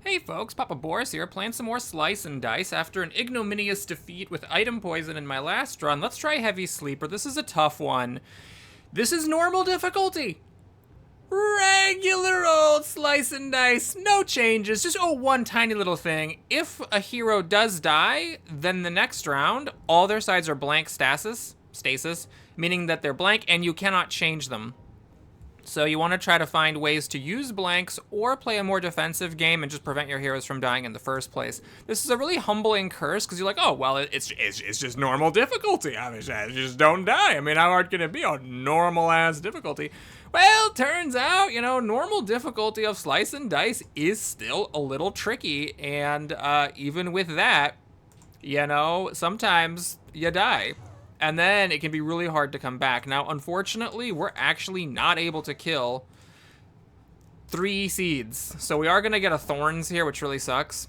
Hey folks, Papa Boris here, playing some more Slice and Dice after an ignominious defeat with item poison in my last run. Let's try Heavy Sleeper. This is a tough one. This is normal difficulty. Regular old Slice and Dice, no changes, just one tiny little thing. If a hero does die, then the next round, all their sides are blank stasis, meaning that they're blank and you cannot change them. So you want to try to find ways to use blanks or play a more defensive game and just prevent your heroes from dying in the first place. This is a really humbling curse because you're like, oh, well, it's just normal difficulty. I mean, just don't die. I mean, how hard can it be on normal-ass difficulty? Well, turns out, normal difficulty of Slice and Dice is still a little tricky. And even with that, sometimes you die. And then it can be really hard to come back. Now, unfortunately, we're actually not able to kill 3 seeds. So we are going to get a Thorns here, which really sucks.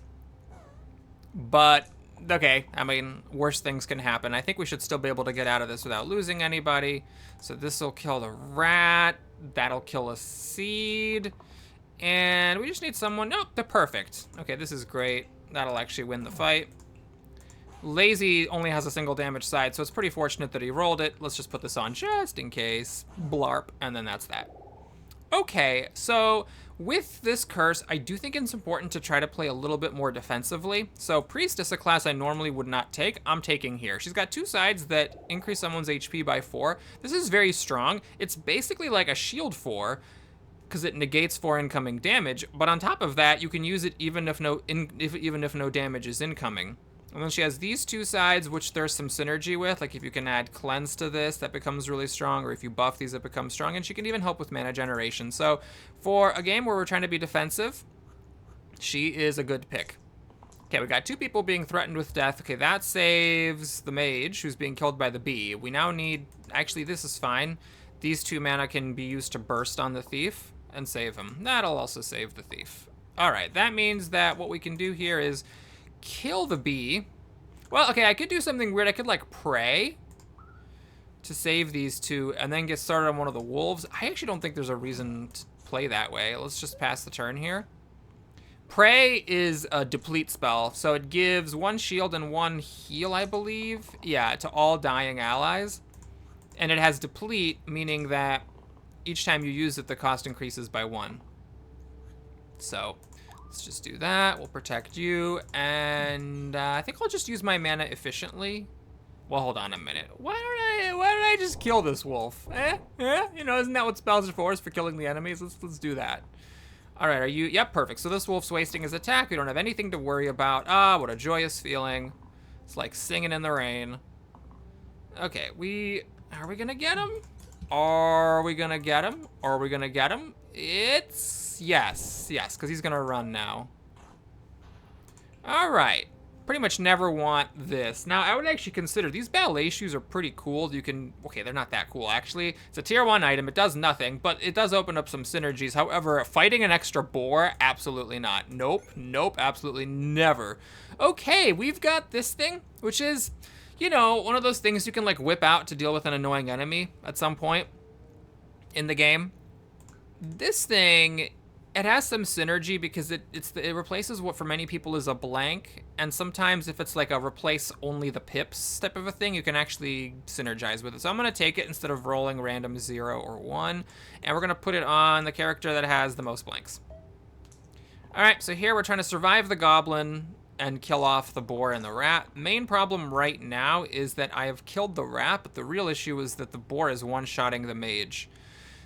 But, okay, I mean, worse things can happen. I think we should still be able to get out of this without losing anybody. So this will kill the rat. That'll kill a seed. And we just need someone. Nope, they're perfect. Okay, this is great. That'll actually win the fight. Lazy only has a single damage side, so it's pretty fortunate that he rolled it. Let's just put this on just in case. Blarp, and then that's that. Okay, so with this curse, I do think it's important to try to play a little bit more defensively. So Priestess, a class I normally would not take, I'm taking here. She's got 2 sides that increase someone's HP by 4. This is very strong. It's basically like a shield 4, because it negates 4 incoming damage. But on top of that, you can use it even if no damage is incoming. And then she has these 2 sides, which there's some synergy with. Like if you can add Cleanse to this, that becomes really strong. Or if you buff these, it becomes strong. And she can even help with mana generation. So for a game where we're trying to be defensive, she is a good pick. Okay, we got 2 people being threatened with death. Okay, that saves the mage, who's being killed by the bee. We now need... Actually, this is fine. These 2 mana can be used to burst on the thief and save him. That'll also save the thief. All right, that means that what we can do here is... kill the bee. Well, okay, I could do something weird. I could, like, pray to save these 2 and then get started on one of the wolves. I actually don't think there's a reason to play that way. Let's just pass the turn here. Pray is a deplete spell, so it gives 1 shield and 1 heal, I believe. Yeah, to all dying allies. And it has deplete, meaning that each time you use it, the cost increases by 1. So... let's just do that. We'll protect you. And I think I'll just use my mana efficiently. Well, hold on a minute. Why don't I just kill this wolf? Isn't that what spells are for? Is for killing the enemies? Let's do that. All right, are you? Yep, perfect. So this wolf's wasting his attack. We don't have anything to worry about. Ah, what a joyous feeling. It's like singing in the rain. Okay, are we gonna get him? Are we gonna get him? Are we gonna get him? It's... yes, because he's gonna run now. All right, pretty much never want this. Now, I would actually consider these ballet shoes are pretty cool. You can, okay, they're not that cool, actually. It's a tier 1 item. It does nothing, but it does open up some synergies. However, fighting an extra boar, absolutely not. Nope, absolutely never. Okay, we've got this thing, which is, one of those things you can, like, whip out to deal with an annoying enemy at some point in the game. This thing, it has some synergy because it replaces what for many people is a blank, and sometimes if it's like a replace only the pips type of a thing, you can actually synergize with it. So I'm going to take it instead of rolling random 0 or 1, and we're going to put it on the character that has the most blanks. All right, so here we're trying to survive the goblin and kill off the boar and the rat. Main problem right now is that I have killed the rat, but the real issue is that the boar is one-shotting the mage.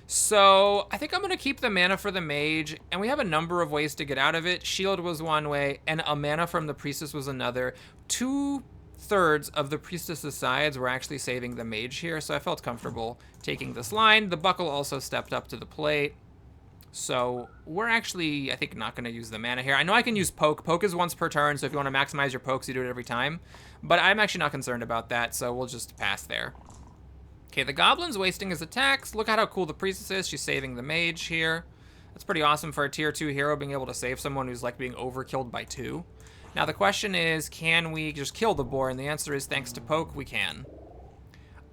So I think I'm going to keep the mana for the mage, and we have a number of ways to get out of it. Shield was one way, and a mana from the priestess was another. 2/3 of the priestess's sides were actually saving the mage here, so I felt comfortable taking this line. The buckle also stepped up to the plate. So we're actually, I think, not going to use the mana here. I know I can use poke. Poke is once per turn, so if you want to maximize your pokes, you do it every time. But I'm actually not concerned about that, so we'll just pass there. Okay, the goblin's wasting his attacks. Look at how cool the priestess is. She's saving the mage here. That's pretty awesome for a tier 2 hero, being able to save someone who's like being overkilled by 2. Now the question is, can we just kill the boar? And the answer is, thanks to poke, we can.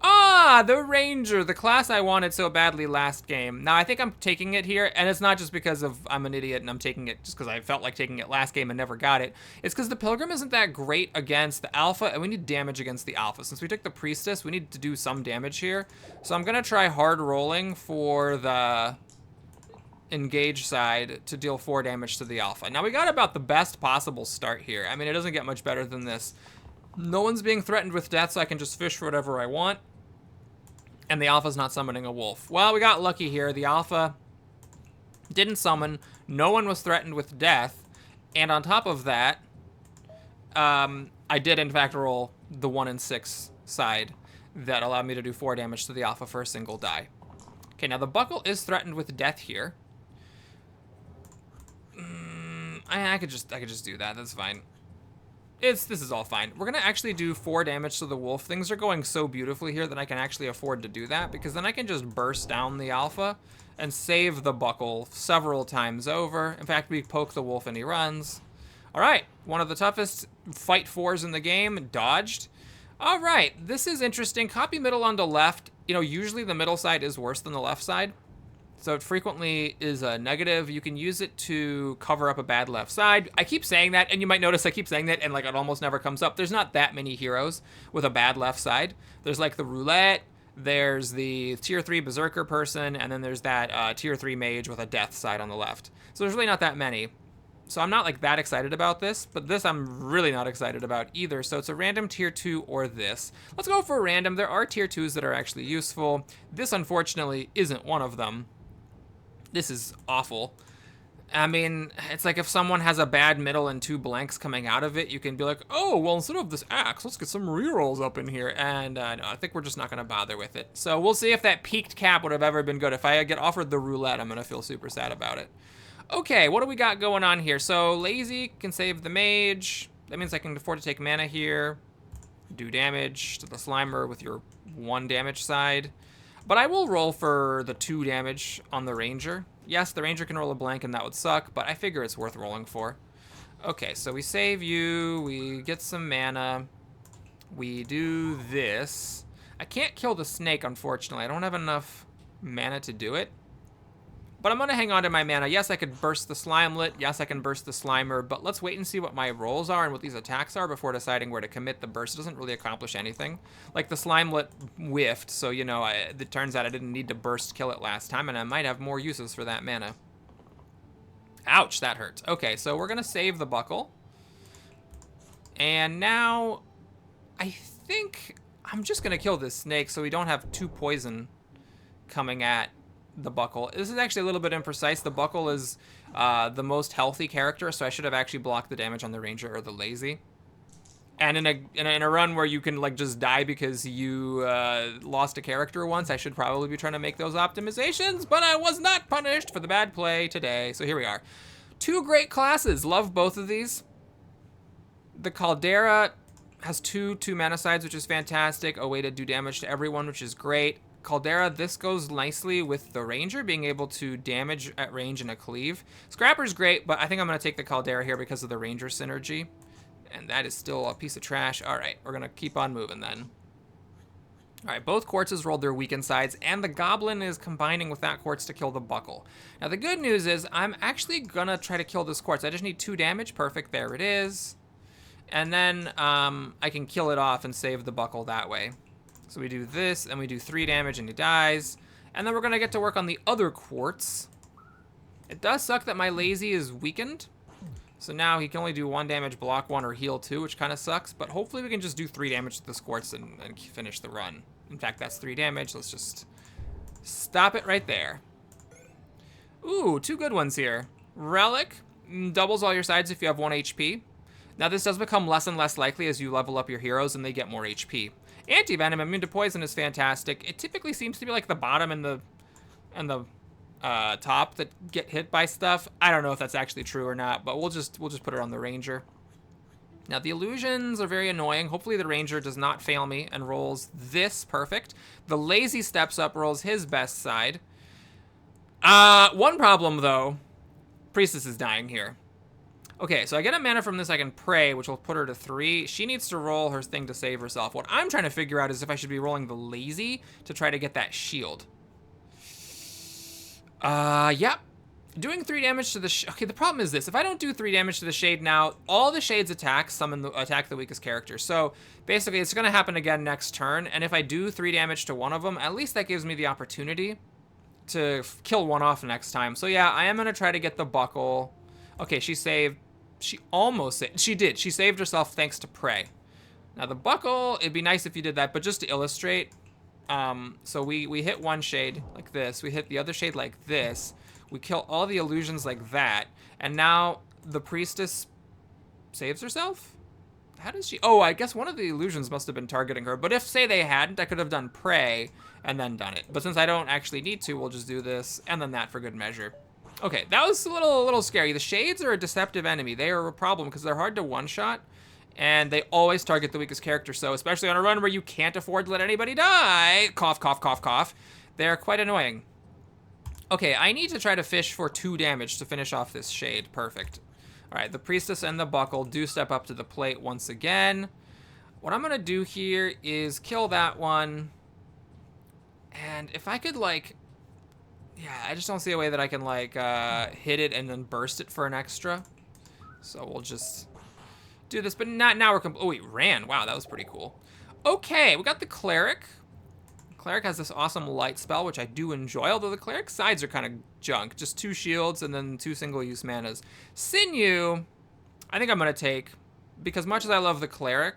Ah, the Ranger, the class I wanted so badly last game. Now, I think I'm taking it here, and it's not just because of I'm an idiot and I'm taking it just because I felt like taking it last game and never got it. It's because the Pilgrim isn't that great against the Alpha, and we need damage against the Alpha. Since we took the Priestess, we need to do some damage here. So I'm going to try hard rolling for the engage side to deal 4 damage to the Alpha. Now, we got about the best possible start here. I mean, it doesn't get much better than this. No one's being threatened with death, so I can just fish for whatever I want. And the Alpha's not summoning a wolf. Well, we got lucky here. The Alpha didn't summon. No one was threatened with death. And on top of that, I did, in fact, roll the 1 and 6 side that allowed me to do 4 damage to the Alpha for a single die. Okay, now the Buckle is threatened with death here. I could just do that. That's fine. This is all fine. We're gonna actually do 4 damage to the wolf. Things are going so beautifully here that I can actually afford to do that, because then I can just burst down the Alpha and save the Buckle several times over. In fact, we poke the wolf and he runs. All right, one of the toughest fight 4s in the game, dodged. All right, this is interesting. Copy middle onto left. You know, usually the middle side is worse than the left side. So it frequently is a negative. You can use it to cover up a bad left side. I keep saying that, and you might notice I keep saying that, and like it almost never comes up. There's not that many heroes with a bad left side. There's like the Roulette, there's the tier 3 Berserker person, and then there's that tier 3 Mage with a death side on the left. So there's really not that many. So I'm not like that excited about this, but this I'm really not excited about either. So it's a random tier 2 or this. Let's go for a random. There are tier 2s that are actually useful. This unfortunately isn't one of them. This is awful. I mean, it's like if someone has a bad middle and 2 blanks coming out of it, you can be like, oh, well, instead of this axe, let's get some rerolls up in here. And no, I think we're just not going to bother with it. So we'll see if that peaked cap would have ever been good. If I get offered the roulette, I'm going to feel super sad about it. Okay, what do we got going on here? So lazy can save the mage. That means I can afford to take mana here. Do damage to the Slimer with your 1 damage side. But I will roll for the 2 damage on the Ranger. Yes, the Ranger can roll a blank and that would suck, but I figure it's worth rolling for. Okay, so we save you, we get some mana, we do this. I can't kill the snake, unfortunately. I don't have enough mana to do it. But I'm going to hang on to my mana. Yes, I could burst the Slimelet. Yes, I can burst the Slimer. But let's wait and see what my rolls are and what these attacks are before deciding where to commit the burst. It doesn't really accomplish anything. Like the Slimelet whiffed, so, you know, it turns out I didn't need to burst kill it last time, and I might have more uses for that mana. Ouch, that hurts. Okay, so we're going to save the Buckle. And now I think I'm just going to kill this snake so we don't have 2 poison coming at the Buckle. This is actually a little bit imprecise. The Buckle is the most healthy character, so I should have actually blocked the damage on the Ranger or the Lazy. And in a run where you can like just die because you lost a character once, I should probably be trying to make those optimizations, but I was not punished for the bad play today. So here we are. 2 great classes. Love both of these. The Caldera has 2 mana sides, which is fantastic. A way to do damage to everyone, which is great. Caldera, this goes nicely with the Ranger being able to damage at range and a cleave. Scrapper's great, but I think I'm going to take the Caldera here because of the Ranger synergy. And that is still a piece of trash. All right, we're going to keep on moving then. All right, both Quartzes rolled their weakened sides, and the Goblin is combining with that Quartz to kill the Buckle. Now, the good news is I'm actually going to try to kill this Quartz. I just need 2 damage. Perfect. There it is. And then I can kill it off and save the Buckle that way. So we do this, and we do 3 damage, and he dies. And then we're going to get to work on the other Quartz. It does suck that my Lazy is weakened. So now he can only do 1 damage, block 1, or heal 2, which kind of sucks. But hopefully we can just do 3 damage to this Quartz and finish the run. In fact, that's 3 damage. Let's just stop it right there. Ooh, 2 good ones here. Relic doubles all your sides if you have 1 HP. Now this does become less and less likely as you level up your heroes and they get more HP. Anti-Venom, immune to poison, is fantastic. It typically seems to be like the bottom and the top that get hit by stuff. I don't know if that's actually true or not, but we'll just put it on the Ranger. Now the illusions are very annoying. Hopefully the Ranger does not fail me and rolls this perfect. The Lazy steps up, rolls his best side. One problem though, Priestess is dying here. Okay, so I get a mana from this, I can pray, which will put her to 3. She needs to roll her thing to save herself. What I'm trying to figure out is if I should be rolling the lazy to try to get that shield. Yep. Doing 3 damage to the okay, the problem is this. If I don't do 3 damage to the shade now, all the shade's attacks attack the weakest character. So basically, it's going to happen again next turn. And if I do 3 damage to one of them, at least that gives me the opportunity to kill one off next time. So yeah, I am going to try to get the buckle. Okay, she saved. She almost saved. She did. She saved herself thanks to Prey. Now the buckle, it'd be nice if you did that, but just to illustrate, so we hit one shade like this. We hit the other shade like this. We kill all the illusions like that. And now the priestess saves herself? How does she? Oh, I guess one of the illusions must have been targeting her. But if, say, they hadn't, I could have done Prey and then done it. But since I don't actually need to, we'll just do this and then that for good measure. Okay, that was a little scary. The shades are a deceptive enemy. They are a problem because they're hard to one-shot, and they always target the weakest character. So especially on a run where you can't afford to let anybody die, cough, cough, cough, cough, they're quite annoying. Okay, I need to try to fish for 2 damage to finish off this shade. Perfect. All right, the priestess and the buckle do step up to the plate once again. What I'm going to do here is kill that one. And if I could, like... Yeah, I just don't see a way that I can, like, hit it and then burst it for an extra. So we'll just do this. But not now we're... Oh, he ran. Wow, that was pretty cool. Okay, we got the cleric. Cleric has this awesome light spell, which I do enjoy, although the cleric's sides are kind of junk. Just 2 shields and then 2 single-use manas. Sinew, I think I'm going to take, because much as I love the cleric,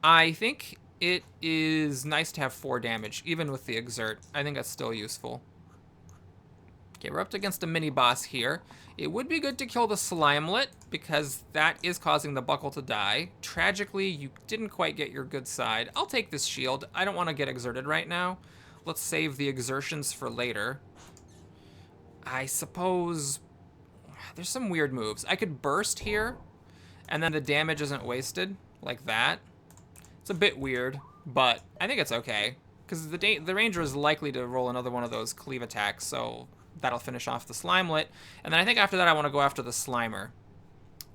I think it is nice to have 4 damage, even with the exert. I think that's still useful. Okay, we're up against a mini-boss here. It would be good to kill the Slimelet, because that is causing the buckle to die. Tragically, you didn't quite get your good side. I'll take this shield. I don't want to get exerted right now. Let's save the exertions for later. I suppose... There's some weird moves. I could burst here, and then the damage isn't wasted, like that. It's a bit weird, but I think it's okay. Because the ranger is likely to roll another one of those cleave attacks, so... That'll finish off the Slimelet. And then I think after that I want to go after the Slimer.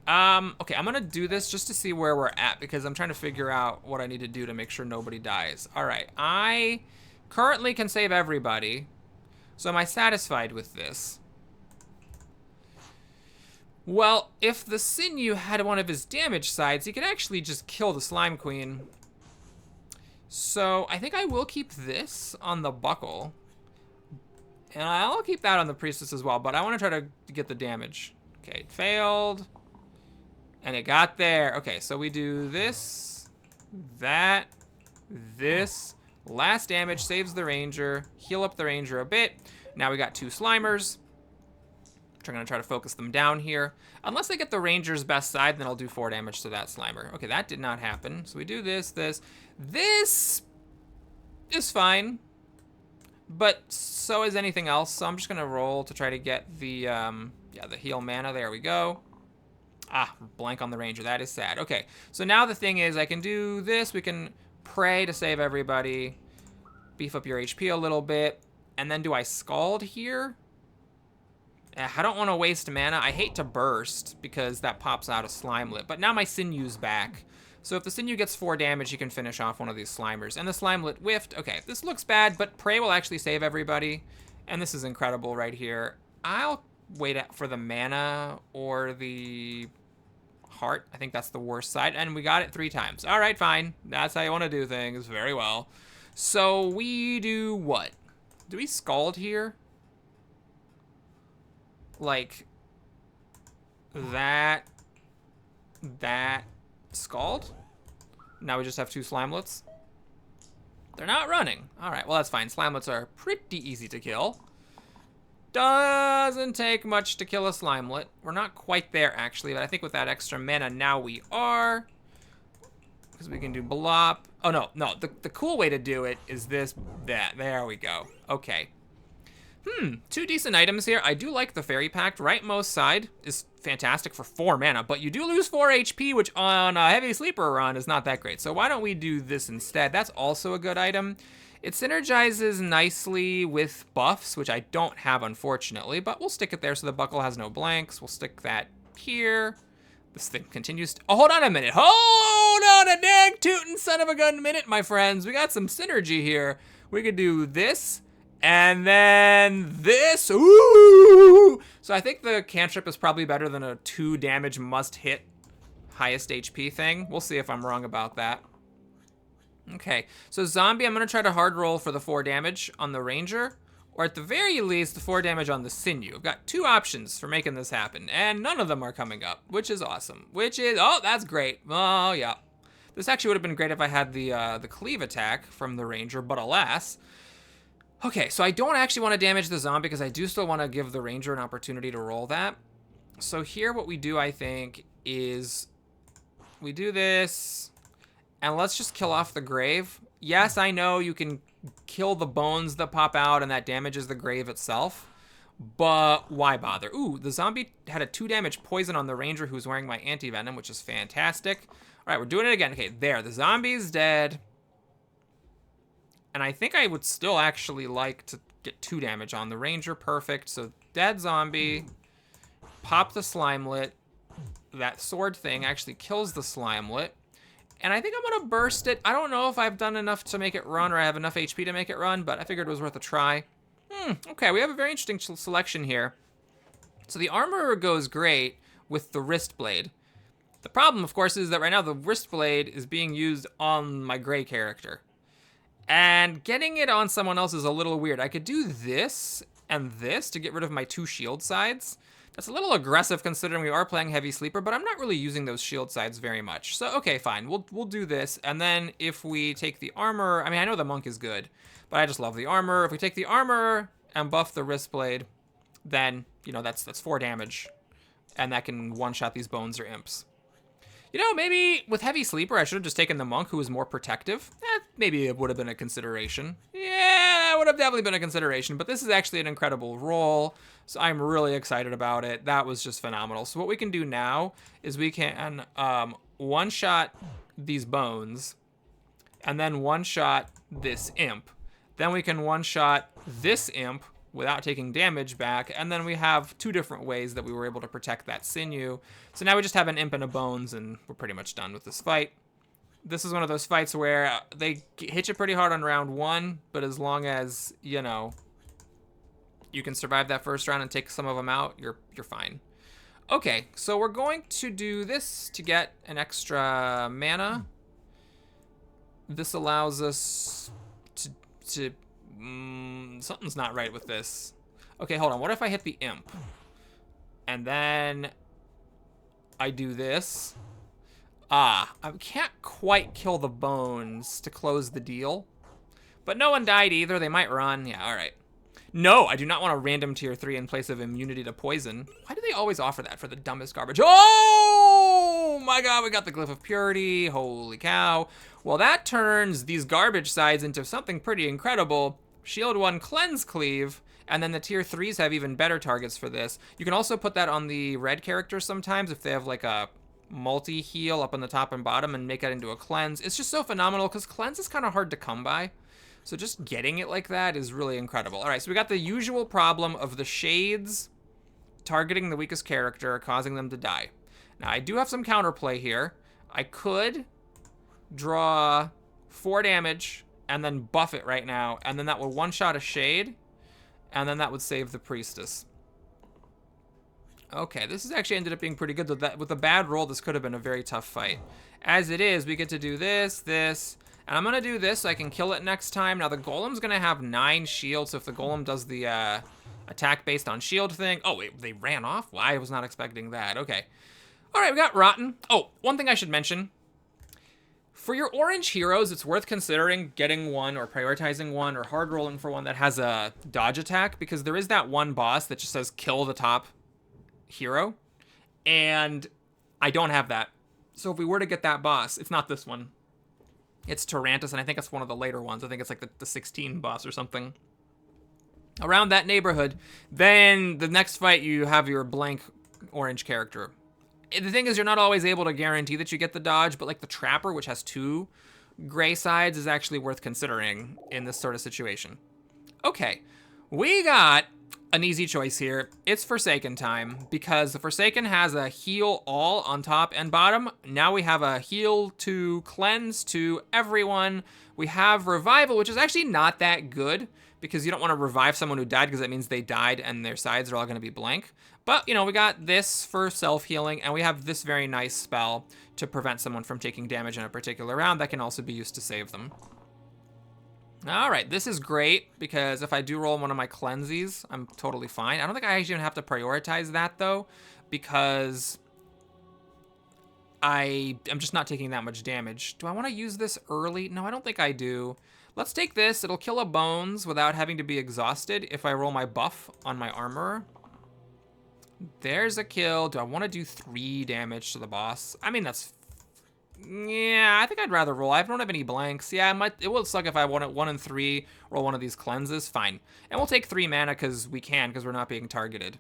Okay, I'm going to do this just to see where we're at, because I'm trying to figure out what I need to do to make sure nobody dies. All right, I currently can save everybody. So am I satisfied with this? Well, if the Sinew had one of his damage sides, he could actually just kill the Slime Queen. So I think I will keep this on the buckle. And I'll keep that on the priestess as well, but I want to try to get the damage. Okay, it failed. And it got there. Okay, so we do this, that, this. Last damage saves the ranger. Heal up the ranger a bit. Now we got 2 Slimers. I'm going to try to focus them down here. Unless they get the ranger's best side, then I'll do 4 damage to that Slimer. Okay, that did not happen. So we do this, this. This is fine. But so is anything else, so I'm just gonna roll to try to get the, the heal mana. There we go. Ah, blank on the ranger. That is sad. Okay, so now the thing is I can do this. We can pray to save everybody. Beef up your HP a little bit. And then do I scald here? I don't want to waste mana. I hate to burst because that pops out a Slimelet. But now my Sinew's back. So if the Sinew gets 4 damage, he can finish off one of these Slimers. And the Slimelet whiffed. Okay, this looks bad, but Prey will actually save everybody. And this is incredible right here. I'll wait for the mana or the heart. I think that's the worst side. And we got it 3 times. All right, fine. That's how you want to do things. Very well. So we do what? Do we scald here? Like that. Scald? Now we just have 2 Slimelets. They're not running. All right, well, that's fine. Slimelets are pretty easy to kill. Doesn't take much to kill a Slimelet. We're not quite there, actually, but I think with that extra mana, now we are. Because we can do Blop. Oh, no. The cool way to do it is this, that. There we go. Okay. 2 decent items here. I do like the Fairy Pact. Rightmost side is fantastic for 4 mana, but you do lose 4 HP, which on a heavy sleeper run is not that great. So why don't we do this instead? That's also a good item. It synergizes nicely with buffs, which I don't have, unfortunately, but we'll stick it there so the buckle has no blanks. We'll stick that here. This thing continues to... Oh, hold on a minute. Hold on a dang tootin' son of a gun minute, my friends. We got some synergy here. We could do this, and then this. Ooh! So I think the cantrip is probably better than a 2 damage must hit highest HP thing. We'll see if I'm wrong about that. Okay, so zombie, I'm gonna try to hard roll for the 4 damage on the ranger, or at the very least, the 4 damage on the sinew. I've got 2 options for making this happen, and none of them are coming up, which is awesome. Oh, that's great. Oh, yeah. This actually would have been great if I had the cleave attack from the ranger, but alas. Okay, so I don't actually want to damage the zombie because I do still want to give the ranger an opportunity to roll that. So here what we do, I think, is we do this, and let's just kill off the grave. Yes, I know you can kill the bones that pop out and that damages the grave itself, but why bother? Ooh, the zombie had a 2 damage poison on the ranger who's wearing my anti-venom, which is fantastic. All right, we're doing it again. Okay, there, the zombie's dead. And I think I would still actually like to get 2 damage on the ranger. Perfect. So dead zombie, pop the slimelet. That sword thing actually kills the slimelet. And I think I'm gonna burst it. I don't know if I've done enough to make it run or I have enough HP to make it run, but I figured it was worth a try. Okay, we have a very interesting selection here. So the armor goes great with the wrist blade. The problem, of course, is that right now the wrist blade is being used on my gray character. And getting it on someone else is a little weird. I could do this and this to get rid of my 2 shield sides. That's a little aggressive considering we are playing heavy sleeper, but I'm not really using those shield sides very much. So, okay, fine. We'll do this. And then if we take the armor, I mean, I know the monk is good, but I just love the armor. If we take the armor and buff the wrist blade, then, you know, that's 4 damage. And that can one-shot these bones or imps. You know, maybe with heavy sleeper, I should have just taken the monk who was more protective. Maybe it would have been a consideration. Yeah, that would have definitely been a consideration, but this is actually an incredible roll, so I'm really excited about it. That was just phenomenal. So what we can do now is we can one-shot these bones, and then one-shot this imp. Then we can one-shot this imp without taking damage back, and then we have 2 different ways that we were able to protect that sinew. So now we just have an imp and a bones, and we're pretty much done with this fight. This is one of those fights where they hit you pretty hard on round 1, but as long as, you know, you can survive that first round and take some of them out, you're fine. Okay, so we're going to do this to get an extra mana. This allows us to something's not right with this. Okay, hold on. What if I hit the imp? And then I do this. I can't quite kill the bones to close the deal. But no one died either. They might run. Yeah, all right. No, I do not want a random tier 3 in place of immunity to poison. Why do they always offer that for the dumbest garbage? Oh my god, we got the Glyph of Purity. Holy cow. Well, that turns these garbage sides into something pretty incredible. Shield 1 Cleanse Cleave, and then the tier 3s have even better targets for this. You can also put that on the red characters sometimes if they have like a multi-heal up on the top and bottom and make that into a cleanse. It's just so phenomenal because cleanse is kind of hard to come by. So just getting it like that is really incredible. All right, so we got the usual problem of the shades targeting the weakest character, causing them to die. Now, I do have some counterplay here. I could draw 4 damage and then buff it right now, and then that would one-shot a shade, and then that would save the priestess. Okay, this has actually ended up being pretty good. With a bad roll, this could have been a very tough fight. As it is, we get to do this, and I'm gonna do this so I can kill it next time. Now, the golem's gonna have 9 shields, so if the golem does the attack based on shield thing... Oh, wait, they ran off? Well, I was not expecting that. Okay. All right, we got Rotten. Oh, one thing I should mention. For your orange heroes, it's worth considering getting one or prioritizing one or hard rolling for one that has a dodge attack, because there is that one boss that just says kill the top hero, and I don't have that. So if we were to get that boss, it's not this one. It's Tarantus, and I think it's one of the later ones. I think it's like the 16 boss or something. Around that neighborhood, then the next fight you have your blank orange character. The thing is, you're not always able to guarantee that you get the dodge, but like the Trapper, which has 2 gray sides, is actually worth considering in this sort of situation. Okay, we got an easy choice here. It's Forsaken time, because the Forsaken has a heal all on top and bottom. Now we have a heal to cleanse to everyone. We have Revival, which is actually not that good, because you don't want to revive someone who died, because that means they died and their sides are all going to be blank. But, you know, we got this for self-healing, and we have this very nice spell to prevent someone from taking damage in a particular round that can also be used to save them. All right, this is great, because if I do roll one of my cleanses, I'm totally fine. I don't think I actually even have to prioritize that, though, because I'm just not taking that much damage. Do I want to use this early? No, I don't think I do. Let's take this. It'll kill a bones without having to be exhausted if I roll my buff on my armor. There's a kill. Do I want to do 3 damage to the boss? I mean, that's... Yeah, I think I'd rather roll. I don't have any blanks. Yeah, it will suck if I want it 1 and 3, roll one of these cleanses. Fine. And we'll take 3 mana because we can, because we're not being targeted.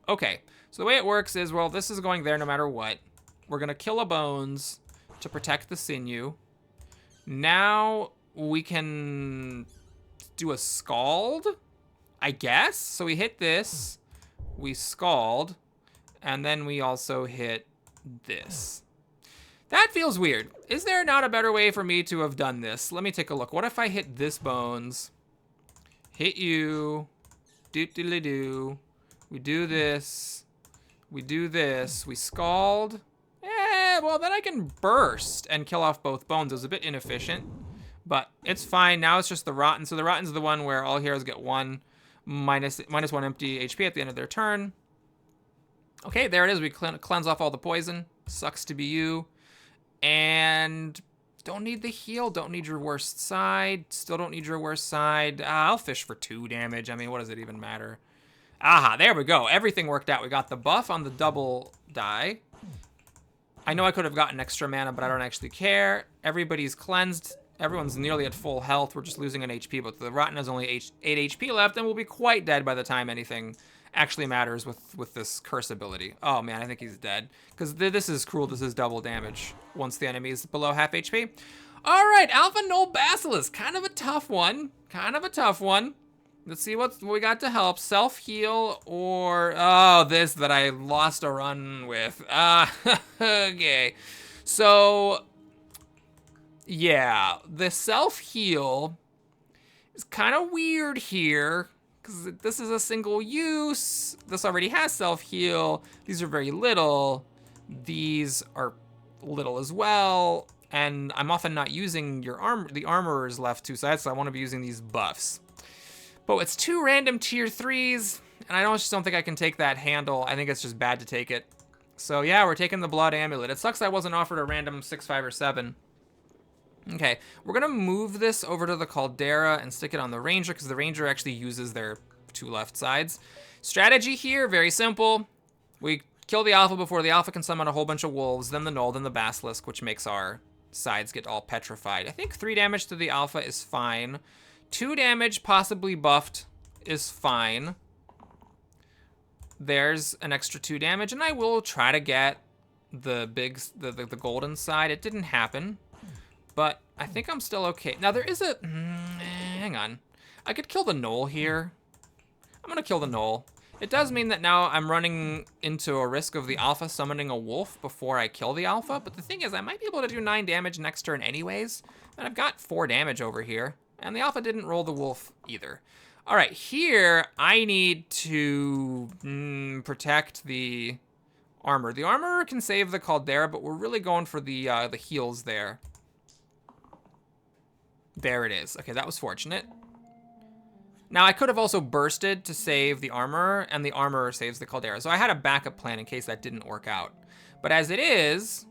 Okay, so the way it works is, well, this is going there no matter what. We're going to kill a bones to protect the sinew. Now we can do a scald, I guess. So we hit this, we scald, and then we also hit this. That feels weird. Is there not a better way for me to have done this? Let me take a look. What if I hit this bones, hit you, do-do-do-do, we do this, we do this, we scald. Well, then I can burst and kill off both bones. It was a bit inefficient, but it's fine. Now it's just the Rotten. So the Rotten's the one where all heroes get minus 1 empty HP at the end of their turn. Okay, there it is. We cleanse off all the poison. Sucks to be you. And don't need the heal. Don't need your worst side. Still don't need your worst side. I'll fish for 2 damage. I mean, what does it even matter? Aha, there we go. Everything worked out. We got the buff on the double die. I know I could have gotten extra mana, but I don't actually care. Everybody's cleansed. Everyone's nearly at full health. We're just losing an HP, but the Rotten has only 8 HP left, and will be quite dead by the time anything actually matters with this curse ability. Oh man, I think he's dead. Because this is cruel. This is double damage once the enemy is below half HP. All right, Alpha Null Basilisk. Kind of a tough one. Kind of a tough one. Let's see what we got to help. Self-heal or... Oh, this that I lost a run with. Okay. So, yeah. The self-heal is kind of weird here, because this is a single use. This already has self-heal. These are very little. These are little as well. And I'm often not using your the armorer's left 2 sides, so I want to be using these buffs. But it's 2 random tier 3s, and I just don't think I can take that handle. I think it's just bad to take it. So yeah, we're taking the Blood Amulet. It sucks I wasn't offered a random 6, 5, or 7. Okay, we're gonna move this over to the Caldera and stick it on the Ranger, because the Ranger actually uses their 2 left sides. Strategy here, very simple. We kill the Alpha before the Alpha can summon a whole bunch of wolves, then the Null, then the Basilisk, which makes our sides get all petrified. I think 3 damage to the Alpha is fine. 2 damage, possibly buffed, is fine. There's an extra 2 damage, and I will try to get the golden side. It didn't happen, but I think I'm still okay. Now there is a... hang on. I could kill the Knoll here. I'm gonna kill the Knoll. It does mean that now I'm running into a risk of the Alpha summoning a wolf before I kill the Alpha, but the thing is I might be able to do 9 damage next turn anyways, and I've got 4 damage over here. And the Alpha didn't roll the wolf either. All right, here I need to protect the armor. The armor can save the Caldera, but we're really going for the heals there. There it is. Okay, that was fortunate. Now, I could have also bursted to save the armor, and the armor saves the Caldera. So I had a backup plan in case that didn't work out. But as it is...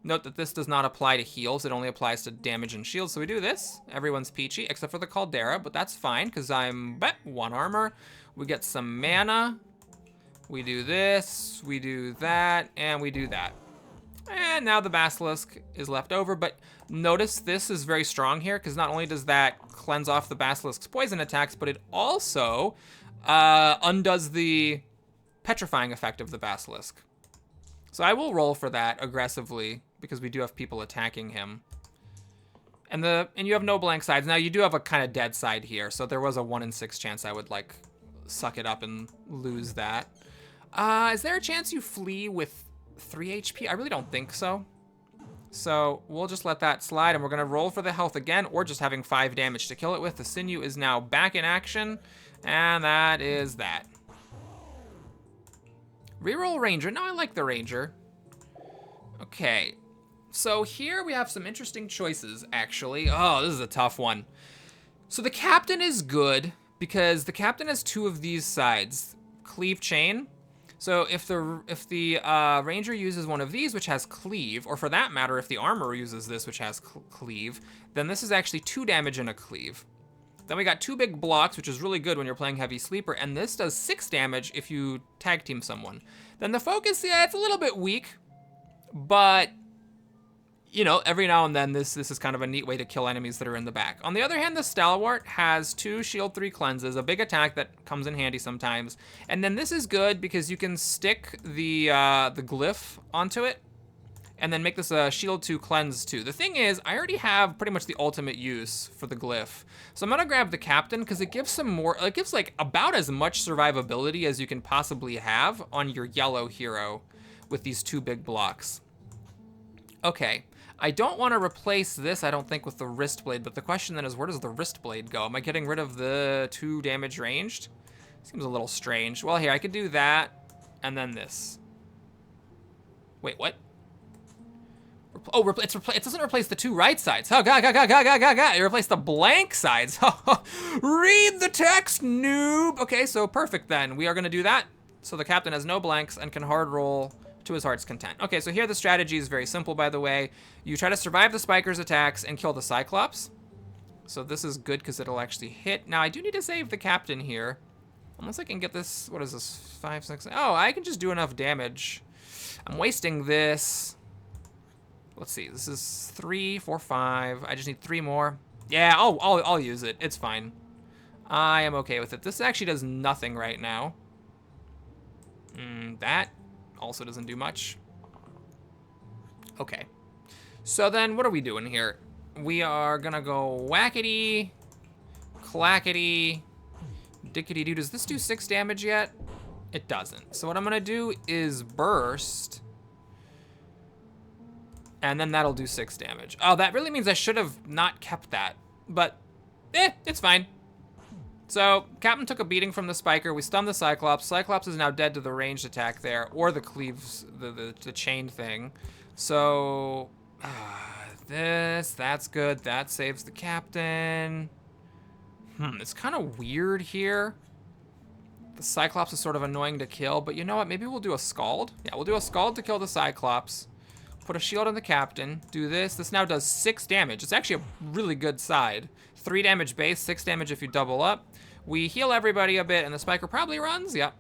Note that this does not apply to heals. It only applies to damage and shields. So we do this. Everyone's peachy, except for the Caldera, but that's fine, because I'm 1 armor. We get some mana. We do this. We do that. And we do that. And now the Basilisk is left over. But notice this is very strong here, because not only does that cleanse off the Basilisk's poison attacks, but it also undoes the petrifying effect of the Basilisk. So I will roll for that aggressively, because we do have people attacking him. And you have no blank sides. Now you do have a kind of dead side here, so there was a 1 in 6 chance I would like suck it up and lose that. Is there a chance you flee with 3 HP? I really don't think so. So we'll just let that slide, and we're going to roll for the health again, or just having 5 damage to kill it with. The sinew is now back in action, and that is that. Reroll ranger. No, I like the ranger. Okay. So here we have some interesting choices, actually. Oh, this is a tough one. So the captain is good because the captain has 2 of these sides. Cleave chain. So if the ranger uses one of these, which has cleave, or for that matter, if the armorer uses this, which has cleave, then this is actually 2 damage and a cleave. Then we got 2 big blocks, which is really good when you're playing heavy sleeper, and this does 6 damage if you tag team someone. Then the focus, yeah, it's a little bit weak, but you know, every now and then this is kind of a neat way to kill enemies that are in the back. On the other hand, the Stalwart has 2 shield 3 cleanses, a big attack that comes in handy sometimes. And then this is good because you can stick the glyph onto it and then make this a shield 2 cleanse 2. The thing is, I already have pretty much the ultimate use for the glyph. So I'm gonna grab the captain because it gives some more, it gives like about as much survivability as you can possibly have on your yellow hero with these 2 big blocks. Okay. I don't want to replace this, I don't think, with the wrist blade, but the question then is, where does the wrist blade go? Am I getting rid of the 2 damage ranged? Seems a little strange. Well, here, I could do that, and then this. Wait, what? Oh, it doesn't replace the 2 right sides. Oh, God. It replaced the blank sides. Read the text, noob. Okay, so perfect then. We are going to do that. So the captain has no blanks and can hard roll to his heart's content. Okay, so here the strategy is very simple, by the way. You try to survive the spiker's attacks and kill the Cyclops. So this is good because it'll actually hit. Now, I do need to save the captain here. Unless I can get this, what is this, 5, 6, oh, I can just do enough damage. I'm wasting this. Let's see, this is 3, 4, 5. I just need 3 more. Yeah, I'll use it. It's fine. I am okay with it. This actually does nothing right now. That also doesn't do much. Okay. So then what are we doing here? We are gonna go whackety, clackety, dickety doo. Does this do 6 damage yet? It doesn't. So what I'm gonna do is burst, and then that'll do 6 damage. Oh, that really means I should have not kept that, but it's fine. So, Captain took a beating from the Spiker. We stunned the Cyclops. Cyclops is now dead to the ranged attack there, or the cleaves, the chain thing. So, that's good. That saves the Captain. It's kind of weird here. The Cyclops is sort of annoying to kill, but you know what? Maybe we'll do a Scald. Yeah, we'll do a Scald to kill the Cyclops. Put a shield on the Captain. Do this. This now does 6 damage. It's actually a really good side. 3 damage base, 6 damage if you double up. We heal everybody a bit, and the Spiker probably runs. Yep.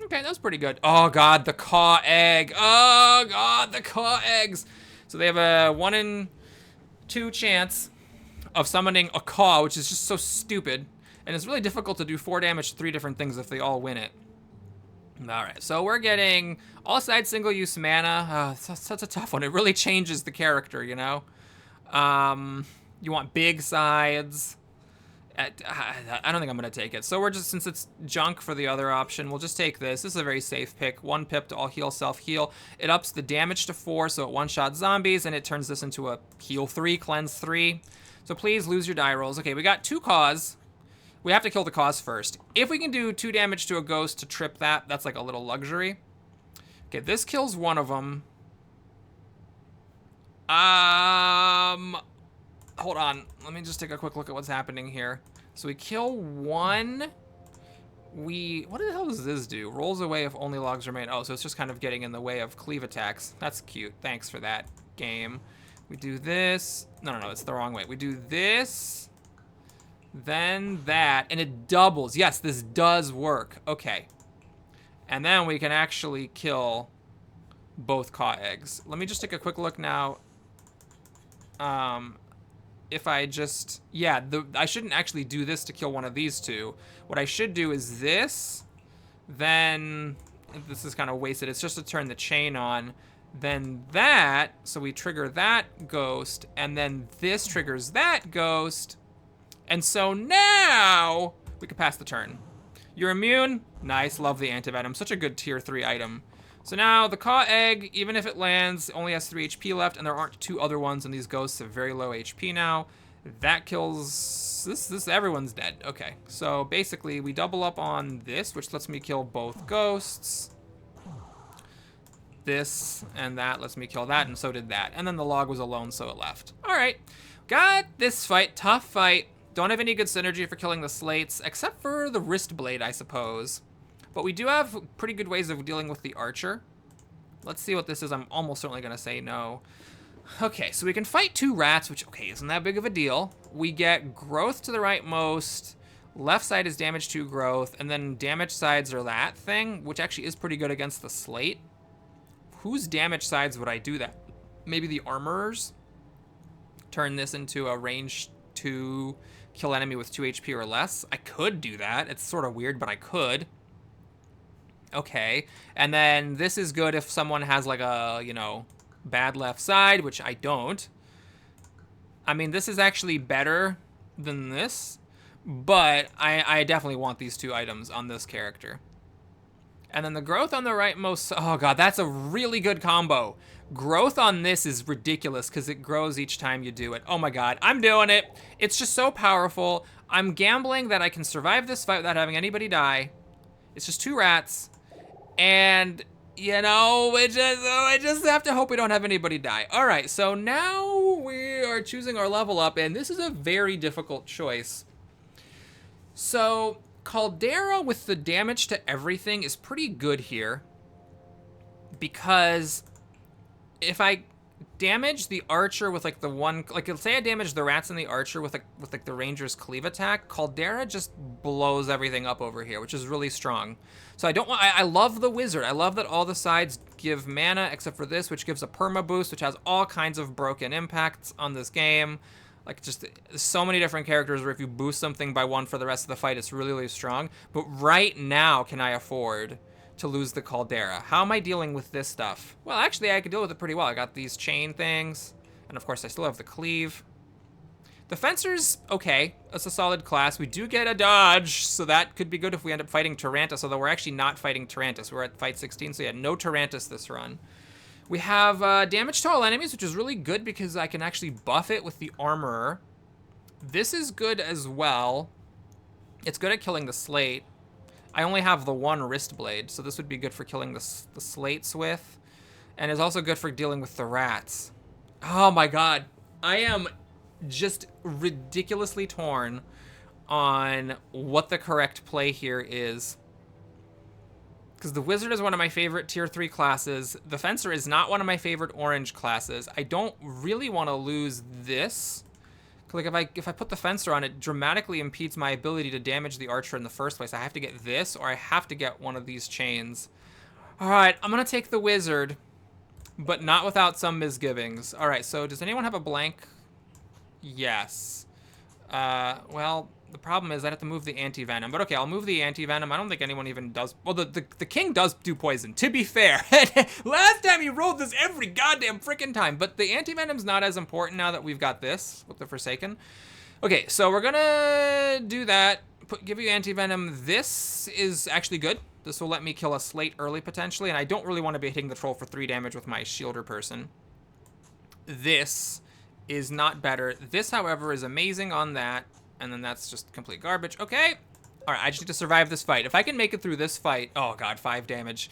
Okay, that was pretty good. Oh, God, the Caw Egg. Oh, God, the Caw Eggs. So they have a 1 in 2 chance of summoning a Caw, which is just so stupid. And it's really difficult to do 4 damage to 3 different things if they all win it. All right, so we're getting all side single-use mana. That's a tough one. It really changes the character, you know? You want big sides. I don't think I'm going to take it. So we're just, since it's junk for the other option, we'll just take this. This is a very safe pick. 1 pip to all heal, self-heal. It ups the damage to 4, so it one-shot zombies, and it turns this into a heal 3, cleanse 3. So please lose your die rolls. Okay, we got 2 Caws. We have to kill the Caws first. If we can do 2 damage to a ghost to trip that, that's like a little luxury. Okay, this kills one of them. Hold on. Let me just take a quick look at what's happening here. So we kill 1. What the hell does this do? Rolls away if only logs remain. Oh, so it's just kind of getting in the way of cleave attacks. That's cute. Thanks for that, game. We do this. No, it's the wrong way. We do this, then that, and it doubles. Yes, this does work. Okay. And then we can actually kill both Caw Eggs. Let me just take a quick look now. If I just, yeah, I shouldn't actually do this to kill one of these 2. What I should do is this, then, this is kind of wasted. It's just to turn the chain on. Then that, so we trigger that ghost, and then this triggers that ghost. And so now we can pass the turn. You're immune? Nice, love the antivenom. Such a good tier 3 item. So now the Caw Egg, even if it lands, only has 3 HP left, and there aren't 2 other ones, and these ghosts have very low HP now. That kills... This everyone's dead. Okay, so basically we double up on this, which lets me kill both ghosts. This and that lets me kill that, and so did that. And then the log was alone, so it left. All right, got this fight. Tough fight. Don't have any good synergy for killing the slates, except for the wrist blade, I suppose. But we do have pretty good ways of dealing with the archer. Let's see what this is. I'm almost certainly going to say no. Okay, so we can fight 2 rats, which, okay, isn't that big of a deal. We get growth to the rightmost. Left side is damage 2 growth, and then damage sides are that thing, which actually is pretty good against the slate. Whose damage sides would I do that? Maybe the armorers? Turn this into a range 2 kill enemy with 2 HP or less? I could do that. It's sort of weird, but I could. Okay. And then this is good if someone has like a, you know, bad left side, which I don't. I mean, this is actually better than this, but I definitely want these 2 items on this character. And then the growth on the rightmost... Oh, God, that's a really good combo. Growth on this is ridiculous because it grows each time you do it. Oh, my God. I'm doing it. It's just so powerful. I'm gambling that I can survive this fight without having anybody die. It's just 2 rats. And, you know, I just have to hope we don't have anybody die. All right, so now we are choosing our level up, and this is a very difficult choice. So... Caldera with the damage to everything is pretty good here, because if I damage the archer with like the one, like let's say I damage the rats and the archer with like the ranger's cleave attack, Caldera just blows everything up over here, which is really strong. So I don't want, I love the wizard. I love that all the sides give mana except for this, which gives a perma boost, which has all kinds of broken impacts on this game. Like, just so many different characters where if you boost something by 1 for the rest of the fight, it's really, really strong. But right now, can I afford to lose the Caldera? How am I dealing with this stuff? Well, actually, I could deal with it pretty well. I got these chain things. And, of course, I still have the cleave. The Fencer's okay. It's a solid class. We do get a dodge, so that could be good if we end up fighting Tarantus, although we're actually not fighting Tarantus. We're at fight 16, so yeah, no Tarantus this run. We have damage to all enemies, which is really good because I can actually buff it with the armorer. This is good as well. It's good at killing the slate. I only have the 1 wrist blade, so this would be good for killing the slates with. And is also good for dealing with the rats. Oh my God. I am just ridiculously torn on what the correct play here is. Because the wizard is one of my favorite tier 3 classes. The fencer is not one of my favorite orange classes. I don't really want to lose this. Like if I put the fencer on, it dramatically impedes my ability to damage the archer in the first place. I have to get this, or I have to get one of these chains. All right, I'm gonna take the wizard, but not without some misgivings. All right, so does anyone have a blank? Yes. Well, the problem is I'd have to move the anti-venom. But okay, I'll move the anti-venom. I don't think anyone even does... Well, the king does do poison, to be fair. Last time he rolled this every goddamn freaking time. But the anti-venom's not as important now that we've got this with the Forsaken. Okay, so we're gonna do that. Give you anti-venom. This is actually good. This will let me kill a slate early, potentially. And I don't really want to be hitting the troll for 3 damage with my shielder person. This is not better. This, however, is amazing on that. And then that's just complete garbage. Okay. All right, I just need to survive this fight. If I can make it through this fight... Oh, God, 5 damage.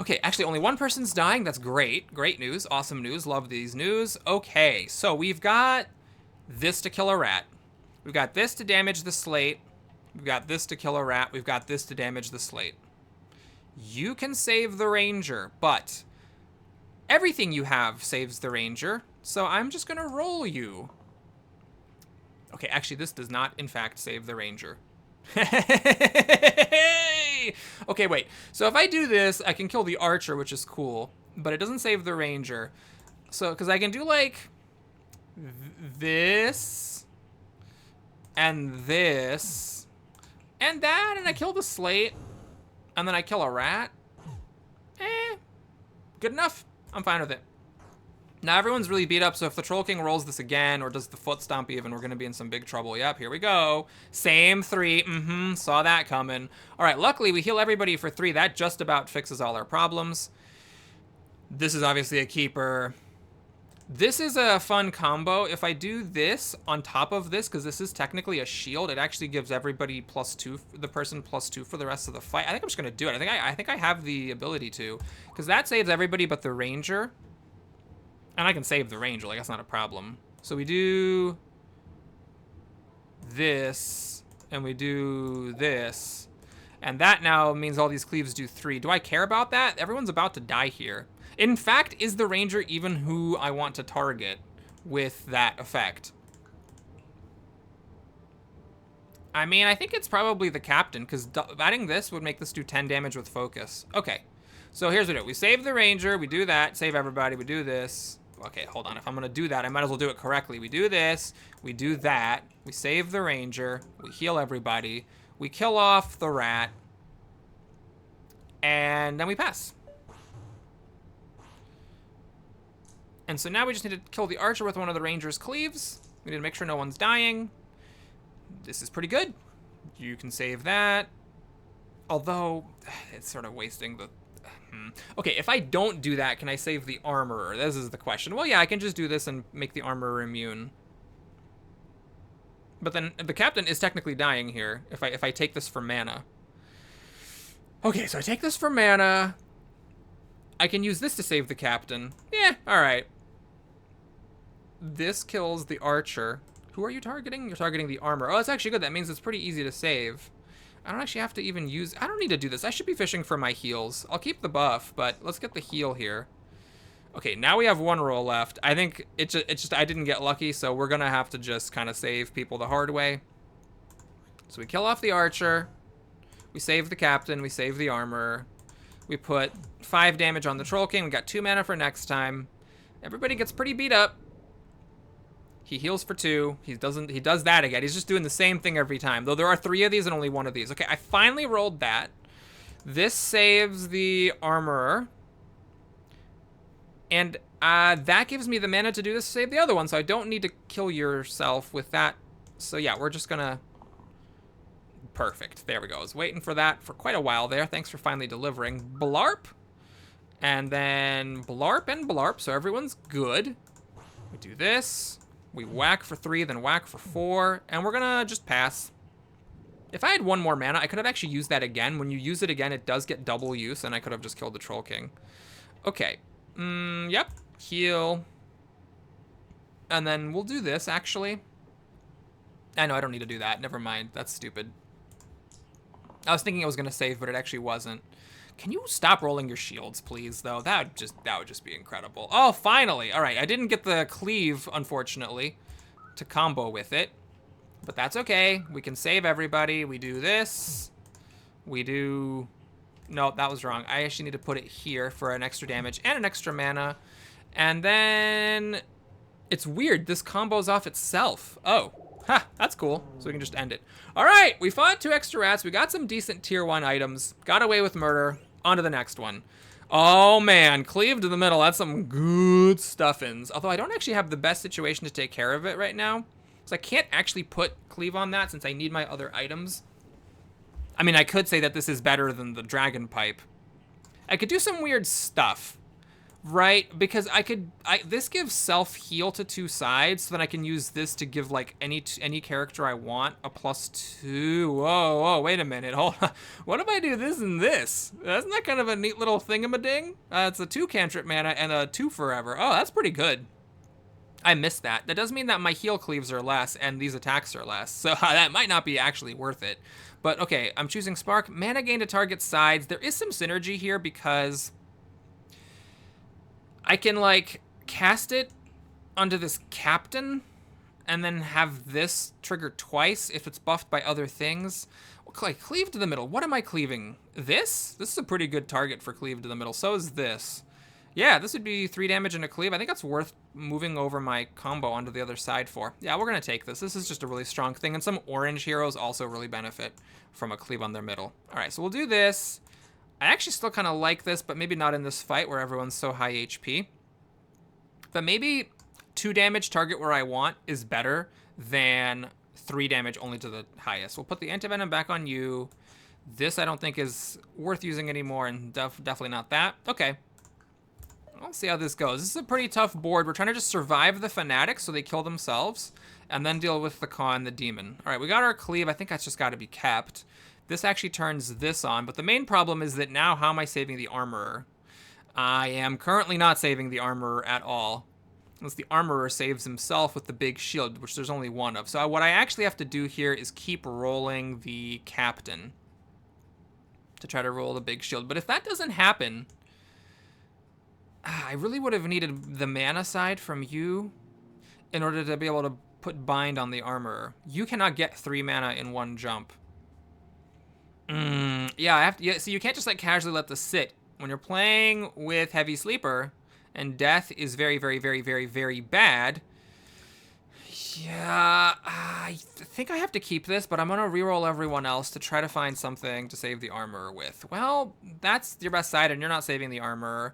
Okay, actually, only 1 person's dying. That's great. Great news. Awesome news. Love these news. Okay, so we've got this to kill a rat. We've got this to damage the slate. We've got this to kill a rat. We've got this to damage the slate. You can save the ranger, but everything you have saves the ranger. So I'm just going to roll you. Okay, actually, this does not, in fact, save the ranger. Okay, wait. So if I do this, I can kill the archer, which is cool, but it doesn't save the ranger. So, because I can do, like, this, and this, and that, and I kill the slate, and then I kill a rat. Good enough. I'm fine with it. Now everyone's really beat up, so if the Troll King rolls this again, or does the foot stomp even, we're going to be in some big trouble. Yep, here we go. Same 3. Saw that coming. All right, luckily we heal everybody for 3. That just about fixes all our problems. This is obviously a keeper. This is a fun combo. If I do this on top of this, because this is technically a shield, it actually gives everybody +2, the person +2 for the rest of the fight. I think I'm just going to do it. I think I have the ability to, because that saves everybody but the Ranger. And I can save the Ranger, like that's not a problem. So we do this, and we do this. And that now means all these cleaves do 3. Do I care about that? Everyone's about to die here. In fact, is the Ranger even who I want to target with that effect? I mean, I think it's probably the Captain, because adding this would make this do 10 damage with focus. Okay, so here's what we do. We save the Ranger, we do that, save everybody, we do this. Okay, hold on. If I'm going to do that, I might as well do it correctly. We do this, we do that, we save the Ranger, we heal everybody, we kill off the rat, and then we pass. And so now we just need to kill the Archer with one of the Ranger's cleaves. We need to make sure no one's dying. This is pretty good. You can save that. Although, it's sort of wasting the... Okay, if I don't do that, can I save the Armorer? This is the question. Well, yeah, I can just do this and make the Armorer immune. But then the Captain is technically dying here if I take this for mana. Okay, so I take this for mana. I can use this to save the Captain. Yeah, all right. This kills the Archer. Who are you targeting? You're targeting the Armor. Oh, that's actually good. That means it's pretty easy to save. I don't actually have to even use... I don't need to do this. I should be fishing for my heals. I'll keep the buff, but let's get the heal here. Okay, now we have 1 roll left. I think it's just I didn't get lucky, so we're going to have to just kind of save people the hard way. So we kill off the Archer. We save the Captain. We save the Armor. We put 5 damage on the Troll King. We got 2 mana for next time. Everybody gets pretty beat up. He heals for 2. He does that again. He's just doing the same thing every time. Though there are 3 of these and only 1 of these. Okay, I finally rolled that. This saves the Armorer. And that gives me the mana to do this to save the other one. So I don't need to kill yourself with that. So yeah, we're just gonna... Perfect. There we go. I was waiting for that for quite a while there. Thanks for finally delivering. Blarp. And then Blarp and Blarp. So everyone's good. We do this. We whack for 3, then whack for 4, and we're gonna just pass. If I had 1 more mana, I could have actually used that again. When you use it again, it does get double use, and I could have just killed the Troll King. Okay. Yep. Heal. And then we'll do this, actually. I know I don't need to do that. Never mind. That's stupid. I was thinking it was gonna save, but it actually wasn't. Can you stop rolling your shields, please, though? That would just be incredible. Oh, finally! All right, I didn't get the cleave, unfortunately, to combo with it. But that's okay. We can save everybody. We do this. We do... No, that was wrong. I actually need to put it here for an extra damage and an extra mana. And then... It's weird. This combo's off itself. Oh. Ha! That's cool. So we can just end it. All right! We fought 2 extra rats. We got some decent tier 1 items. Got away with murder. On to the next one. Oh, man. Cleave to the middle. That's some good stuffins. Although I don't actually have the best situation to take care of it right now. So I can't actually put cleave on that since I need my other items. I mean, I could say that this is better than the dragon pipe. I could do some weird stuff. Right? Because this gives self-heal to 2 sides, so then I can use this to give, like, any character I want a +2. Whoa, wait a minute. Hold on. What if I do this and this? Isn't that kind of a neat little thingamading? It's a 2 cantrip mana and a 2 forever. Oh, that's pretty good. I missed that. That does mean that my heal cleaves are less and these attacks are less, so that might not be actually worth it. But, okay, I'm choosing Spark. Mana gain to target sides. There is some synergy here because... I can, like, cast it onto this Captain and then have this trigger twice if it's buffed by other things. Like, cleave to the middle. What am I cleaving? This? This is a pretty good target for cleave to the middle. So is this. Yeah, this would be 3 damage and a cleave. I think that's worth moving over my combo onto the other side for. Yeah, we're going to take this. This is just a really strong thing. And some orange heroes also really benefit from a cleave on their middle. All right, so we'll do this. I actually still kind of like this, but maybe not in this fight where everyone's so high HP. But maybe 2 damage target where I want is better than 3 damage only to the highest. We'll put the anti-venom back on you. This I don't think is worth using anymore, and definitely not that. Okay. We'll see how this goes. This is a pretty tough board. We're trying to just survive the fanatics so they kill themselves, and then deal with the Caw and the demon. All right, we got our cleave. I think that's just got to be kept. This actually turns this on, but the main problem is that now how am I saving the armorer? I am currently not saving the armorer at all. Unless the armorer saves himself with the big shield, which there's only one of. So what I actually have to do here is keep rolling the captain to try to roll the big shield. But if that doesn't happen, I really would have needed the mana side from you in order to be able to put bind on the armorer. You cannot get 3 mana in one jump. Yeah, I have to. Yeah, so you can't just like casually let this sit. When you're playing with Heavy Sleeper and death is very, very, very, very, very bad. Yeah, I think I have to keep this, but I'm gonna reroll everyone else to try to find something to save the armorer with. Well, that's your best side, and you're not saving the armorer.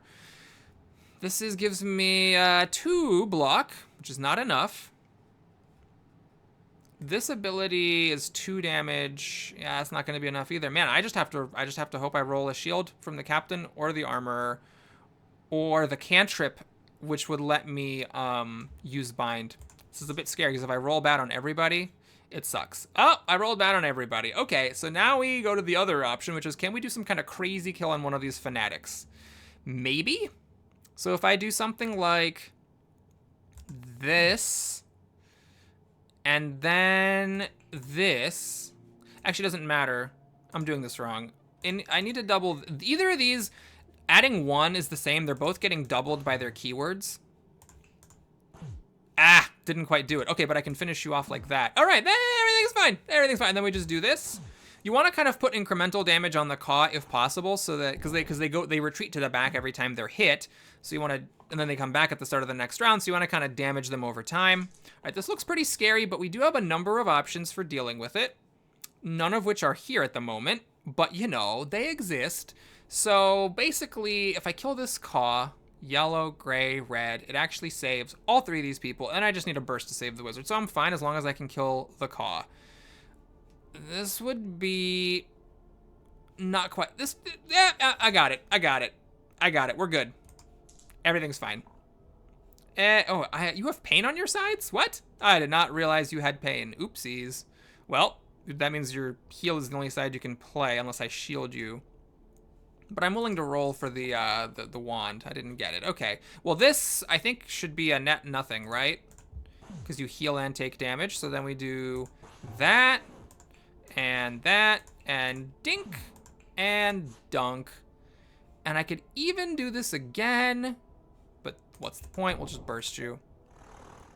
This gives me 2 block, which is not enough. This ability is 2 damage. Yeah, it's not going to be enough either. Man, I just have to hope I roll a shield from the captain or the armorer or the cantrip, which would let me use bind. This is a bit scary because if I roll bad on everybody, it sucks. Oh, I rolled bad on everybody. Okay, so now we go to the other option, which is can we do some kind of crazy kill on one of these fanatics? Maybe? So if I do something like this, and then this, actually doesn't matter. I'm doing this wrong. I need to double, either of these, adding 1 is the same. They're both getting doubled by their keywords. Ah, didn't quite do it. Okay, but I can finish you off like that. All right, then everything's fine. Everything's fine. And then we just do this. You want to kind of put incremental damage on the Caw if possible, so that because they retreat to the back every time they're hit. So you want to, and then they come back at the start of the next round. So you want to kind of damage them over time. All right, this looks pretty scary, but we do have a number of options for dealing with it. None of which are here at the moment, but you know they exist. So basically, if I kill this Caw, yellow, gray, red, it actually saves all 3 of these people, and I just need a burst to save the wizard. So I'm fine as long as I can kill the Caw. This would be not quite this. Yeah, I got it. We're good. Everything's fine. You have pain on your sides? What? I did not realize you had pain. Oopsies. Well, that means your heal is the only side you can play unless I shield you. But I'm willing to roll for the wand. I didn't get it. Okay. Well, this I think should be a net nothing, right? Because you heal and take damage. So then we do that. And that, and dink, and dunk. And I could even do this again, but what's the point? We'll just burst you.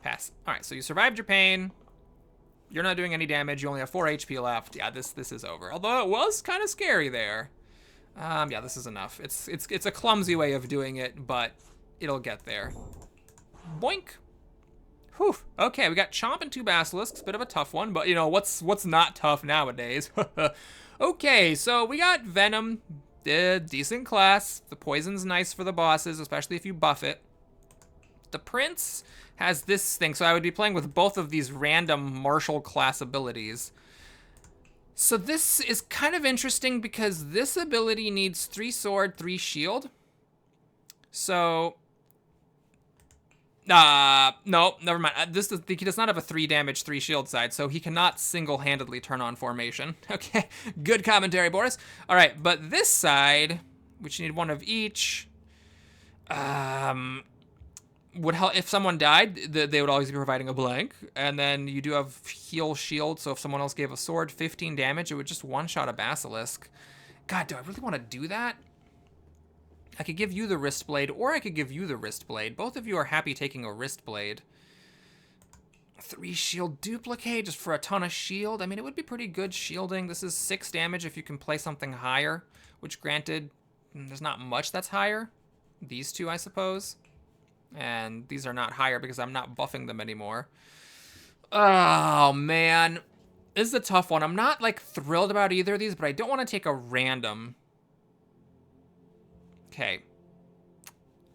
Pass. All right, so you survived your pain. You're not doing any damage. You only have 4 HP left. Yeah, this is over. Although it was kind of scary there. Yeah, this is enough. It's a clumsy way of doing it, but it'll get there. Boink. Whew. Okay, we got Chomp and 2 Basilisks. Bit of a tough one, but you know, what's not tough nowadays? Okay, so we got Venom. Decent class. The poison's nice for the bosses, especially if you buff it. The Prince has this thing, so I would be playing with both of these random martial class abilities. So this is kind of interesting because this ability needs 3 sword, 3 shield. So... no, never mind. He does not have a 3 damage, 3 shield side, so he cannot single-handedly turn on formation. Okay, good commentary, Boris. All right, but this side, which you need 1 of each, would help if someone died. They would always be providing a blank, and then you do have heal shield. So if someone else gave a sword, 15 damage, it would just one-shot a basilisk. God, do I really want to do that? I could give you the wrist blade, or I could give you the wrist blade. Both of you are happy taking a wrist blade. 3 shield duplicate just for a ton of shield. I mean, it would be pretty good shielding. This is 6 damage if you can play something higher, which granted, there's not much that's higher. These 2, I suppose. And these are not higher because I'm not buffing them anymore. Oh, man. This is a tough one. I'm not, like, thrilled about either of these, but I don't want to take a random. Okay.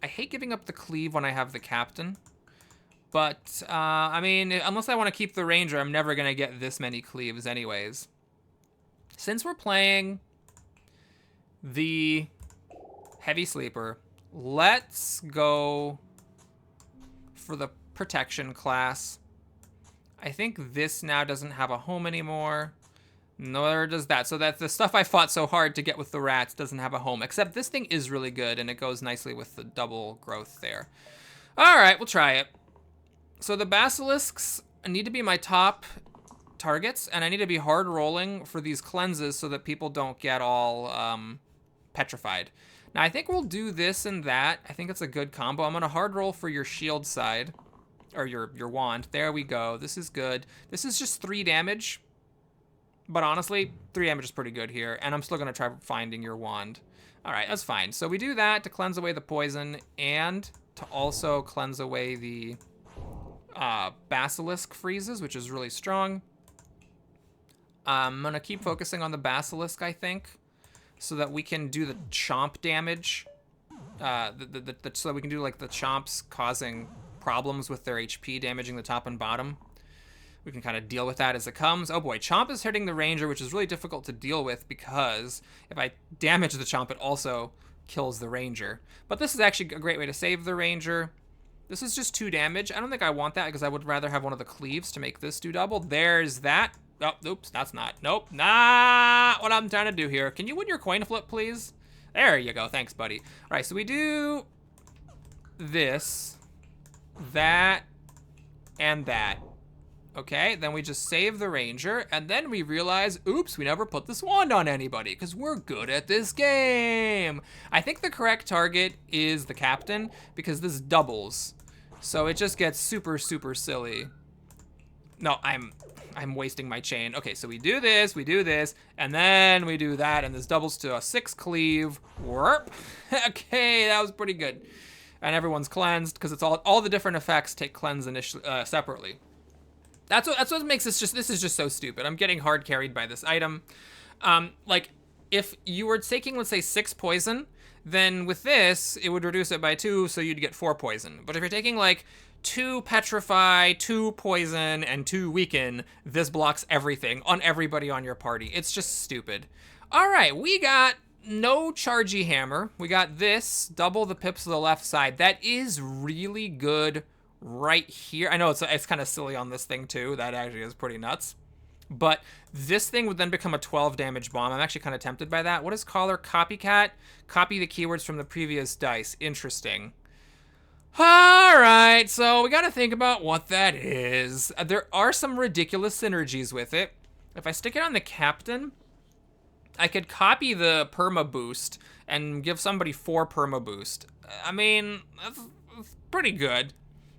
I hate giving up the cleave when I have the captain. But, I mean, unless I want to keep the ranger, I'm never going to get this many cleaves anyways. Since we're playing the heavy sleeper, let's go for the protection class. I think this now doesn't have a home anymore. Nor does that. So that the stuff I fought so hard to get with the rats doesn't have a home. Except this thing is really good, and it goes nicely with the double growth there. All right, we'll try it. So the basilisks need to be my top targets, and I need to be hard rolling for these cleanses so that people don't get all petrified. Now, I think we'll do this and that. I think it's a good combo. I'm going to hard roll for your shield side, or your wand. There we go. This is good. This is just 3 damage. But honestly, 3 damage is pretty good here, and I'm still going to try finding your wand. All right, that's fine. So we do that to cleanse away the poison and to also cleanse away the basilisk freezes, which is really strong. I'm going to keep focusing on the basilisk, I think, so that we can do the chomp damage. So that we can do like the chomps causing problems with their HP, damaging the top and bottom. We can kind of deal with that as it comes. Oh boy, Chomp is hitting the Ranger, which is really difficult to deal with because if I damage the Chomp, it also kills the Ranger. But this is actually a great way to save the Ranger. This is just 2 damage. I don't think I want that because I would rather have one of the cleaves to make this do double. There's that. Oh, oops, that's not. Nope, not what I'm trying to do here. Can you win your coin flip, please? There you go. Thanks, buddy. All right, so we do this, that, and that. Okay, then we just save the Ranger, and then we realize, oops, we never put this wand on anybody, because we're good at this game. I think the correct target is the captain, because this doubles. So it just gets super, super silly. No, I'm wasting my chain. Okay, so we do this, and then we do that, and this doubles to a 6 cleave. Warp. Okay, that was pretty good. And everyone's cleansed, because it's all the different effects take cleanse initially, separately. That's what makes this is just so stupid. I'm getting hard carried by this item. Like, if you were taking, let's say, 6 poison, then with this, it would reduce it by 2, so you'd get 4 poison. But if you're taking, like, 2 petrify, 2 poison, and 2 weaken, this blocks everything on everybody on your party. It's just stupid. All right, we got no chargy hammer. We got this, double the pips to the left side. That is really good right here. I know it's kind of silly on this thing too. That actually is pretty nuts. But this thing would then become a 12 damage bomb. I'm actually kind of tempted by that. What is caller? Copycat? Copy the keywords from the previous dice. Interesting. All right, so we got to think about what that is. There are some ridiculous synergies with it. If I stick it on the captain, I could copy the perma boost and give somebody 4 perma boost. I mean, that's pretty good.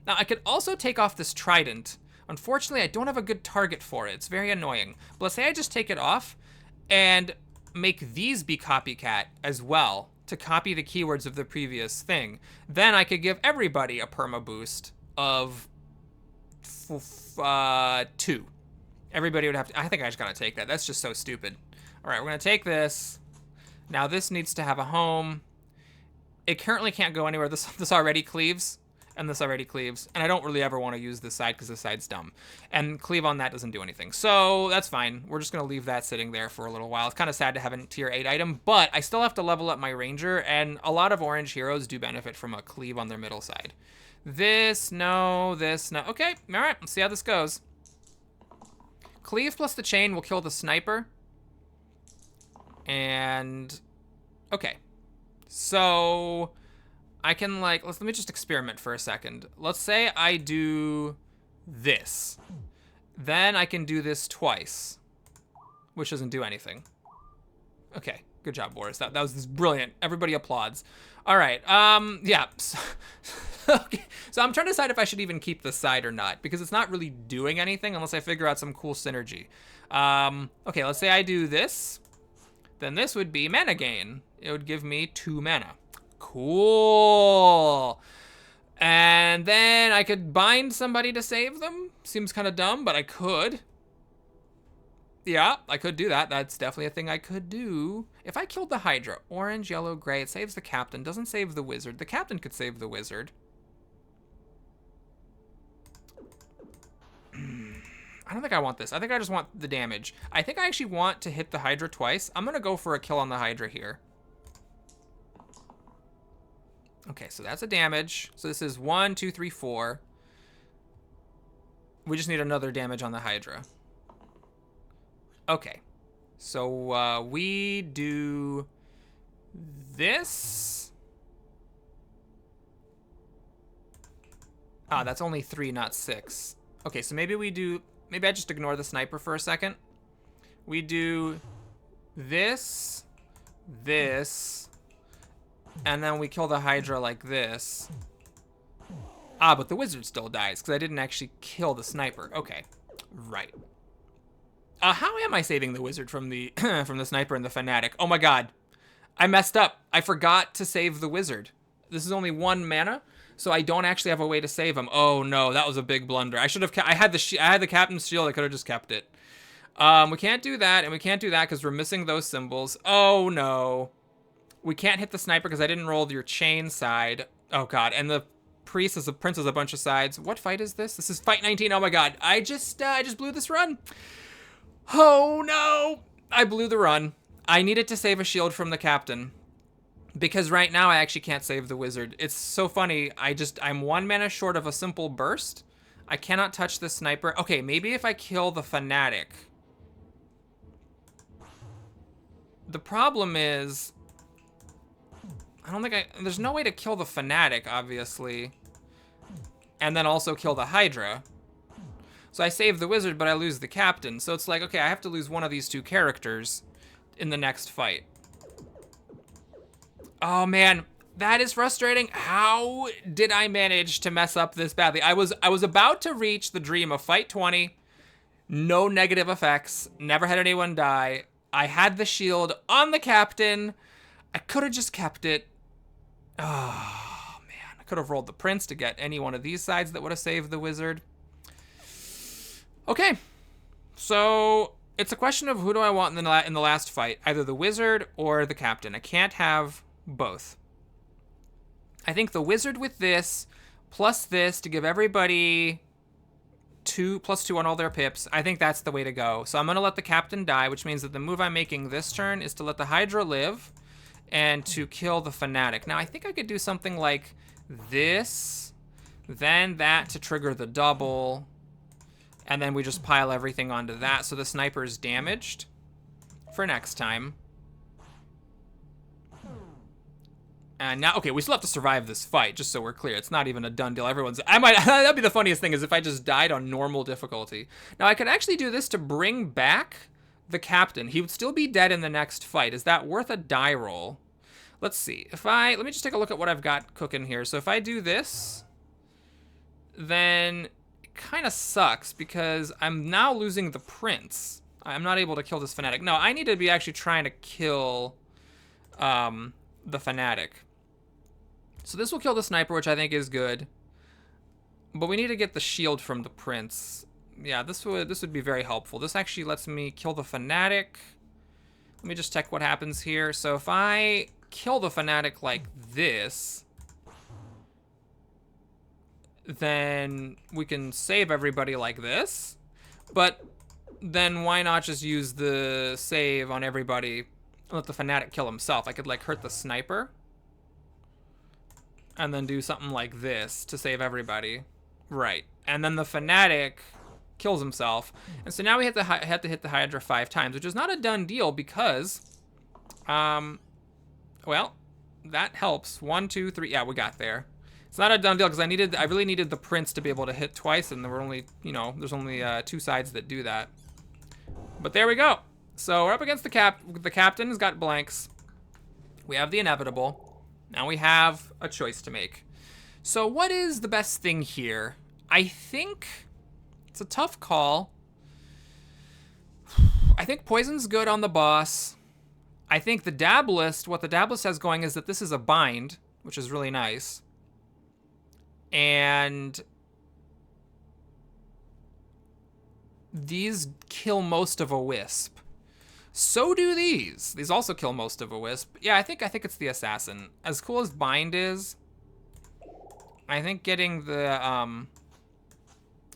Now, I could also take off this trident. Unfortunately, I don't have a good target for it. It's very annoying. But let's say I just take it off and make these be copycat as well to copy the keywords of the previous thing. Then I could give everybody a perma boost of 2. Everybody would have to... I think I just gotta take that. That's just so stupid. All right, we're gonna take this. Now, this needs to have a home. It currently can't go anywhere. This already cleaves. And this already cleaves. And I don't really ever want to use this side because this side's dumb. And cleave on that doesn't do anything. So that's fine. We're just going to leave that sitting there for a little while. It's kind of sad to have a tier 8 item, but I still have to level up my Ranger, and a lot of orange heroes do benefit from a cleave on their middle side. This, no, this, no. Okay, all right, let's see how this goes. Cleave plus the chain will kill the sniper. And, okay. So... I can, like, let me just experiment for a second. Let's say I do this. Then I can do this twice, which doesn't do anything. Okay, good job, Boris. That was brilliant. Everybody applauds. All right, yeah. Okay. So I'm trying to decide if I should even keep this side or not, because it's not really doing anything unless I figure out some cool synergy. Okay, let's say I do this. Then this would be mana gain. It would give me 2 mana. Cool. And then I could bind somebody to save them. Seems kind of dumb, but I could. Yeah, I could do that. That's definitely a thing I could do. If I killed the Hydra, orange, yellow, gray, it saves the captain, doesn't save the wizard. The captain could save the wizard. I don't think I want this. I think I just want the damage. I think I actually want to hit the Hydra twice. I'm going to go for a kill on the Hydra here. Okay, so that's a damage. So this is 1, 2, 3, 4. We just need another damage on the Hydra. Okay. So we do this. Ah, that's only 3, not 6. Okay, so maybe we do... Maybe I just ignore the sniper for a second. We do this, this, and then we kill the Hydra like this. Ah, but the wizard still dies because I didn't actually kill the sniper. Okay, right. How am I saving the wizard from the from the sniper and the fanatic? Oh my god, I messed up. I forgot to save the wizard. This is only 1 mana. So I don't actually have a way to save him. Oh no, that was a big blunder. I should have. I had the captain's shield. I could have just kept it. We can't do that, and we can't do that because we're missing those symbols. Oh no, we can't hit the sniper because I didn't roll your chain side. Oh god, and the prince is a bunch of sides. What fight is this? This is fight 19. Oh my god, I just blew this run. Oh no, I blew the run. I needed to save a shield from the captain. Because right now I actually can't save the wizard. It's so funny. I'm 1 mana short of a simple burst. I cannot touch the sniper. Okay, maybe if I kill the fanatic. The problem is, there's no way to kill the fanatic, obviously. And then also kill the Hydra. So I save the wizard, but I lose the captain. So it's like, okay, I have to lose one of these 2 characters in the next fight. Oh man, that is frustrating. How did I manage to mess up this badly? I was about to reach the dream of fight 20. No negative effects. Never had anyone die. I had the shield on the captain. I could have just kept it. Oh man, I could have rolled the prince to get any one of these sides that would have saved the wizard. Okay, so it's a question of who do I want in the last fight, either the wizard or the captain. I can't have both. I think the wizard with this, plus this to give everybody +2 on all their pips. I think that's the way to go. So I'm going to let the captain die, which means that the move I'm making this turn is to let the Hydra live and to kill the fanatic. Now I think I could do something like this, then that to trigger the double, and then we just pile everything onto that so the sniper is damaged for next time. And now, okay, we still have to survive this fight, just so we're clear. It's not even a done deal. That'd be the funniest thing, is if I just died on normal difficulty. Now, I could actually do this to bring back the captain. He would still be dead in the next fight. Is that worth a die roll? Let's see. Let me just take a look at what I've got cooking here. So if I do this, then it kind of sucks because I'm now losing the prince. I'm not able to kill this fanatic. No, I need to be actually trying to kill the fanatic. So this will kill the sniper, which I think is good. But we need to get the shield from the prince. Yeah, this would be very helpful. This actually lets me kill the fanatic. Let me just check what happens here. So if I kill the fanatic like this, then we can save everybody like this. But then why not just use the save on everybody and let the fanatic kill himself? I could like hurt the sniper and then do something like this to save everybody. Right. And then the fanatic kills himself. And so now we have to hit the Hydra 5 times, which is not a done deal because, well, that helps. 1, 2, 3. Yeah, we got there. It's not a done deal because I really needed the prince to be able to hit twice, and there were only, there's only 2 sides that do that. But there we go. So we're up against the captain has got blanks. We have the inevitable. Now we have a choice to make. So what is the best thing here? I think it's a tough call. I think poison's good on the boss. I think the Dabblist, what the Dabblist has going is that this is a bind, which is really nice. And these kill most of a wisp. So do these. These also kill most of a wisp. Yeah, I think it's the assassin. As cool as bind is, I think getting the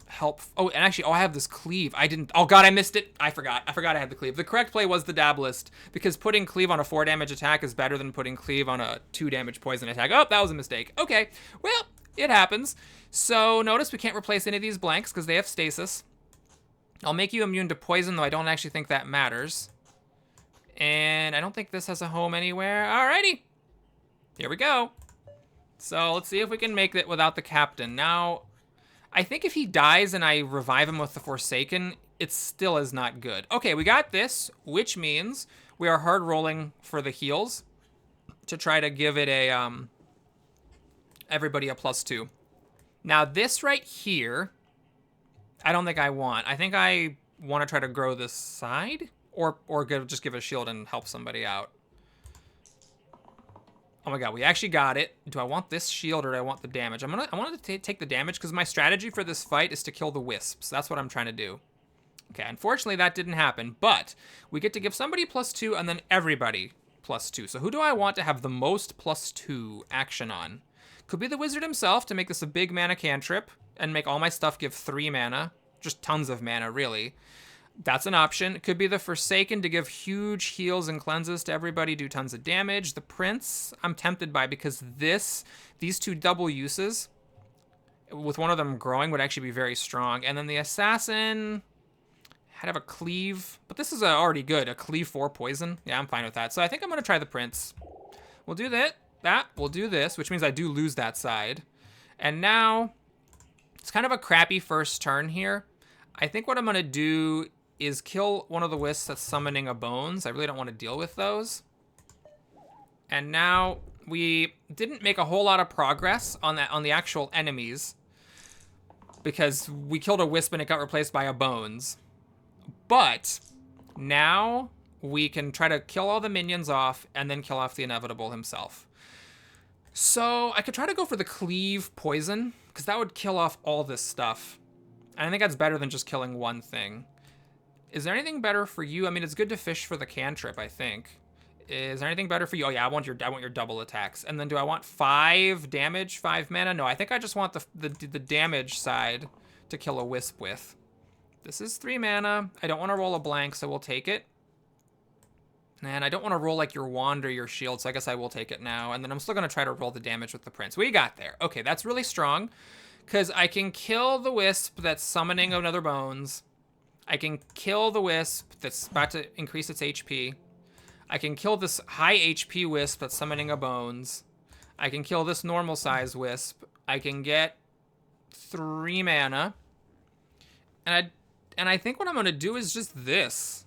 help. Oh, and actually, I have this cleave. I didn't. Oh god, I missed it. I forgot I had the cleave. The correct play was the dab list because putting cleave on a 4 damage attack is better than putting cleave on a 2 damage poison attack. Oh, that was a mistake. Okay, well, it happens. So notice we can't replace any of these blanks because they have stasis. I'll make you immune to poison, though I don't actually think that matters. And I don't think this has a home anywhere. Alrighty. Here we go. So let's see if we can make it without the captain. Now, I think if he dies and I revive him with the Forsaken, it still is not good. Okay, we got this, which means we are hard rolling for the heals to try to give it a, everybody a +2. Now this right here, I don't think I want. I think I want to try to grow this side. Or just give a shield and help somebody out. Oh my god, we actually got it. Do I want this shield or do I want the damage? I want to take the damage because my strategy for this fight is to kill the wisps. That's what I'm trying to do. Okay, unfortunately that didn't happen, but we get to give somebody +2 and then everybody +2. So who do I want to have the most +2 action on? Could be the wizard himself to make this a big mana cantrip and make all my stuff give 3 mana. Just tons of mana, really. That's an option. It could be the Forsaken to give huge heals and cleanses to everybody, do tons of damage. The Prince, I'm tempted by because these 2 double uses, with one of them growing, would actually be very strong. And then the Assassin, had to have a cleave, but this is already good. A cleave 4 poison. Yeah, I'm fine with that. So I think I'm going to try the Prince. We'll do that. We'll do this, which means I do lose that side. And now, it's kind of a crappy first turn here. I think what I'm going to do is kill one of the wisps that's summoning a bones. I really don't want to deal with those. And now we didn't make a whole lot of progress on the actual enemies because we killed a wisp and it got replaced by a bones. But now we can try to kill all the minions off and then kill off the inevitable himself. So I could try to go for the cleave poison because that would kill off all this stuff. And I think that's better than just killing one thing. Is there anything better for you? I mean, it's good to fish for the cantrip, I think. Is there anything better for you? Oh yeah, I want your double attacks. And then do I want 5 damage, 5 mana? No, I think I just want the damage side to kill a wisp with. This is 3 mana. I don't want to roll a blank, so we'll take it. And I don't want to roll like your wand or your shield, so I guess I will take it now. And then I'm still going to try to roll the damage with the Prince. We got there. Okay, that's really strong. Because I can kill the wisp that's summoning another bones. I can kill the wisp that's about to increase its HP. I can kill this high HP wisp that's summoning a bones. I can kill this normal size wisp. I can get 3 mana. And I think what I'm going to do is just this.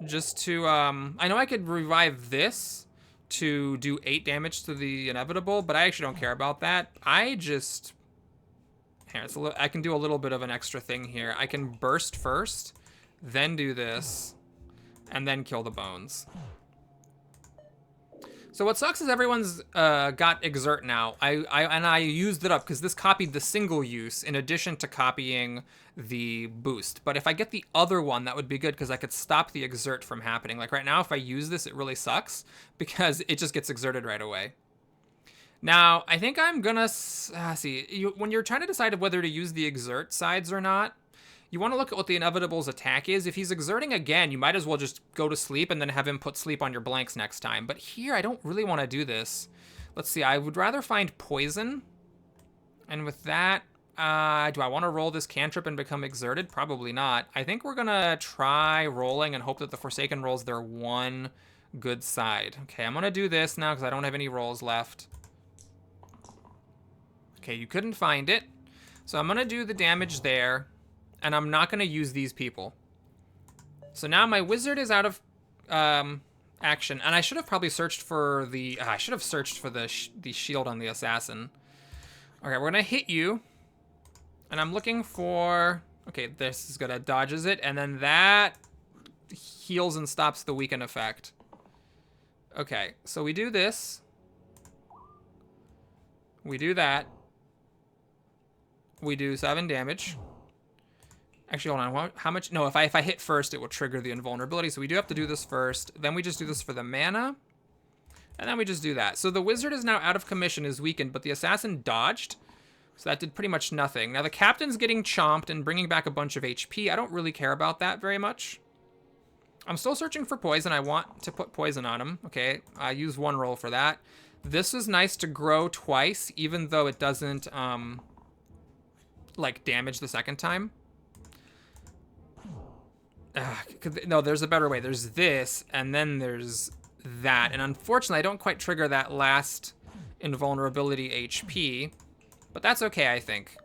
Just to, I know I could revive this to do 8 damage to the inevitable, but I actually don't care about that. Here, I can do a little bit of an extra thing here. I can burst first, then do this, and then kill the bones. So what sucks is everyone's got exert now. I used it up because this copied the single use in addition to copying the boost. But if I get the other one, that would be good because I could stop the exert from happening. Like right now, if I use this, it really sucks because it just gets exerted right away. Now, I think I'm gonna see, when you're trying to decide whether to use the exert sides or not, you want to look at what the inevitable's attack is. If he's exerting again, you might as well just go to sleep and then have him put sleep on your blanks next time. But here, I don't really want to do this. Let's see, I would rather find poison. And with that, do I want to roll this cantrip and become exerted? Probably not. I think we're gonna try rolling and hope that the Forsaken rolls their one good side. Okay, I'm gonna do this now because I don't have any rolls left. Okay, you couldn't find it. So I'm gonna do the damage there. And I'm not going to use these people. So now my wizard is out of action. And I should have probably searched for the... I should have searched for the shield on the assassin. Okay, we're going to hit you. And I'm looking for... Okay, this is going to dodges it. And then that heals and stops the weaken effect. Okay, so we do this. We do that. We do 7 damage. Actually, hold on. How much? No, if I hit first, it will trigger the invulnerability. So we do have to do this first. Then we just do this for the mana. And then we just do that. So the wizard is now out of commission, is weakened, but the assassin dodged. So that did pretty much nothing. Now the captain's getting chomped and bringing back a bunch of HP. I don't really care about that very much. I'm still searching for poison. I want to put poison on him. Okay, I use 1 roll for that. This is nice to grow twice, even though it doesn't, like, damage the second time. No, there's a better way. There's this, and then there's that. And unfortunately, I don't quite trigger that last invulnerability HP. But that's okay, I think.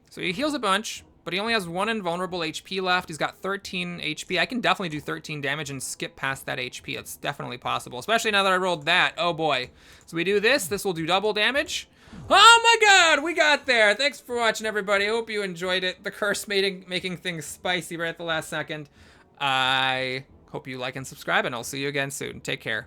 So he heals a bunch, but he only has 1 invulnerable HP left. He's got 13 HP. I can definitely do 13 damage and skip past that HP. It's definitely possible, especially now that I rolled that. Oh, boy. So we do this. This will do double damage. Oh, my God. We got there. Thanks for watching, everybody. I hope you enjoyed it. The curse making things spicy right at the last second. I hope you like and subscribe, and I'll see you again soon. Take care.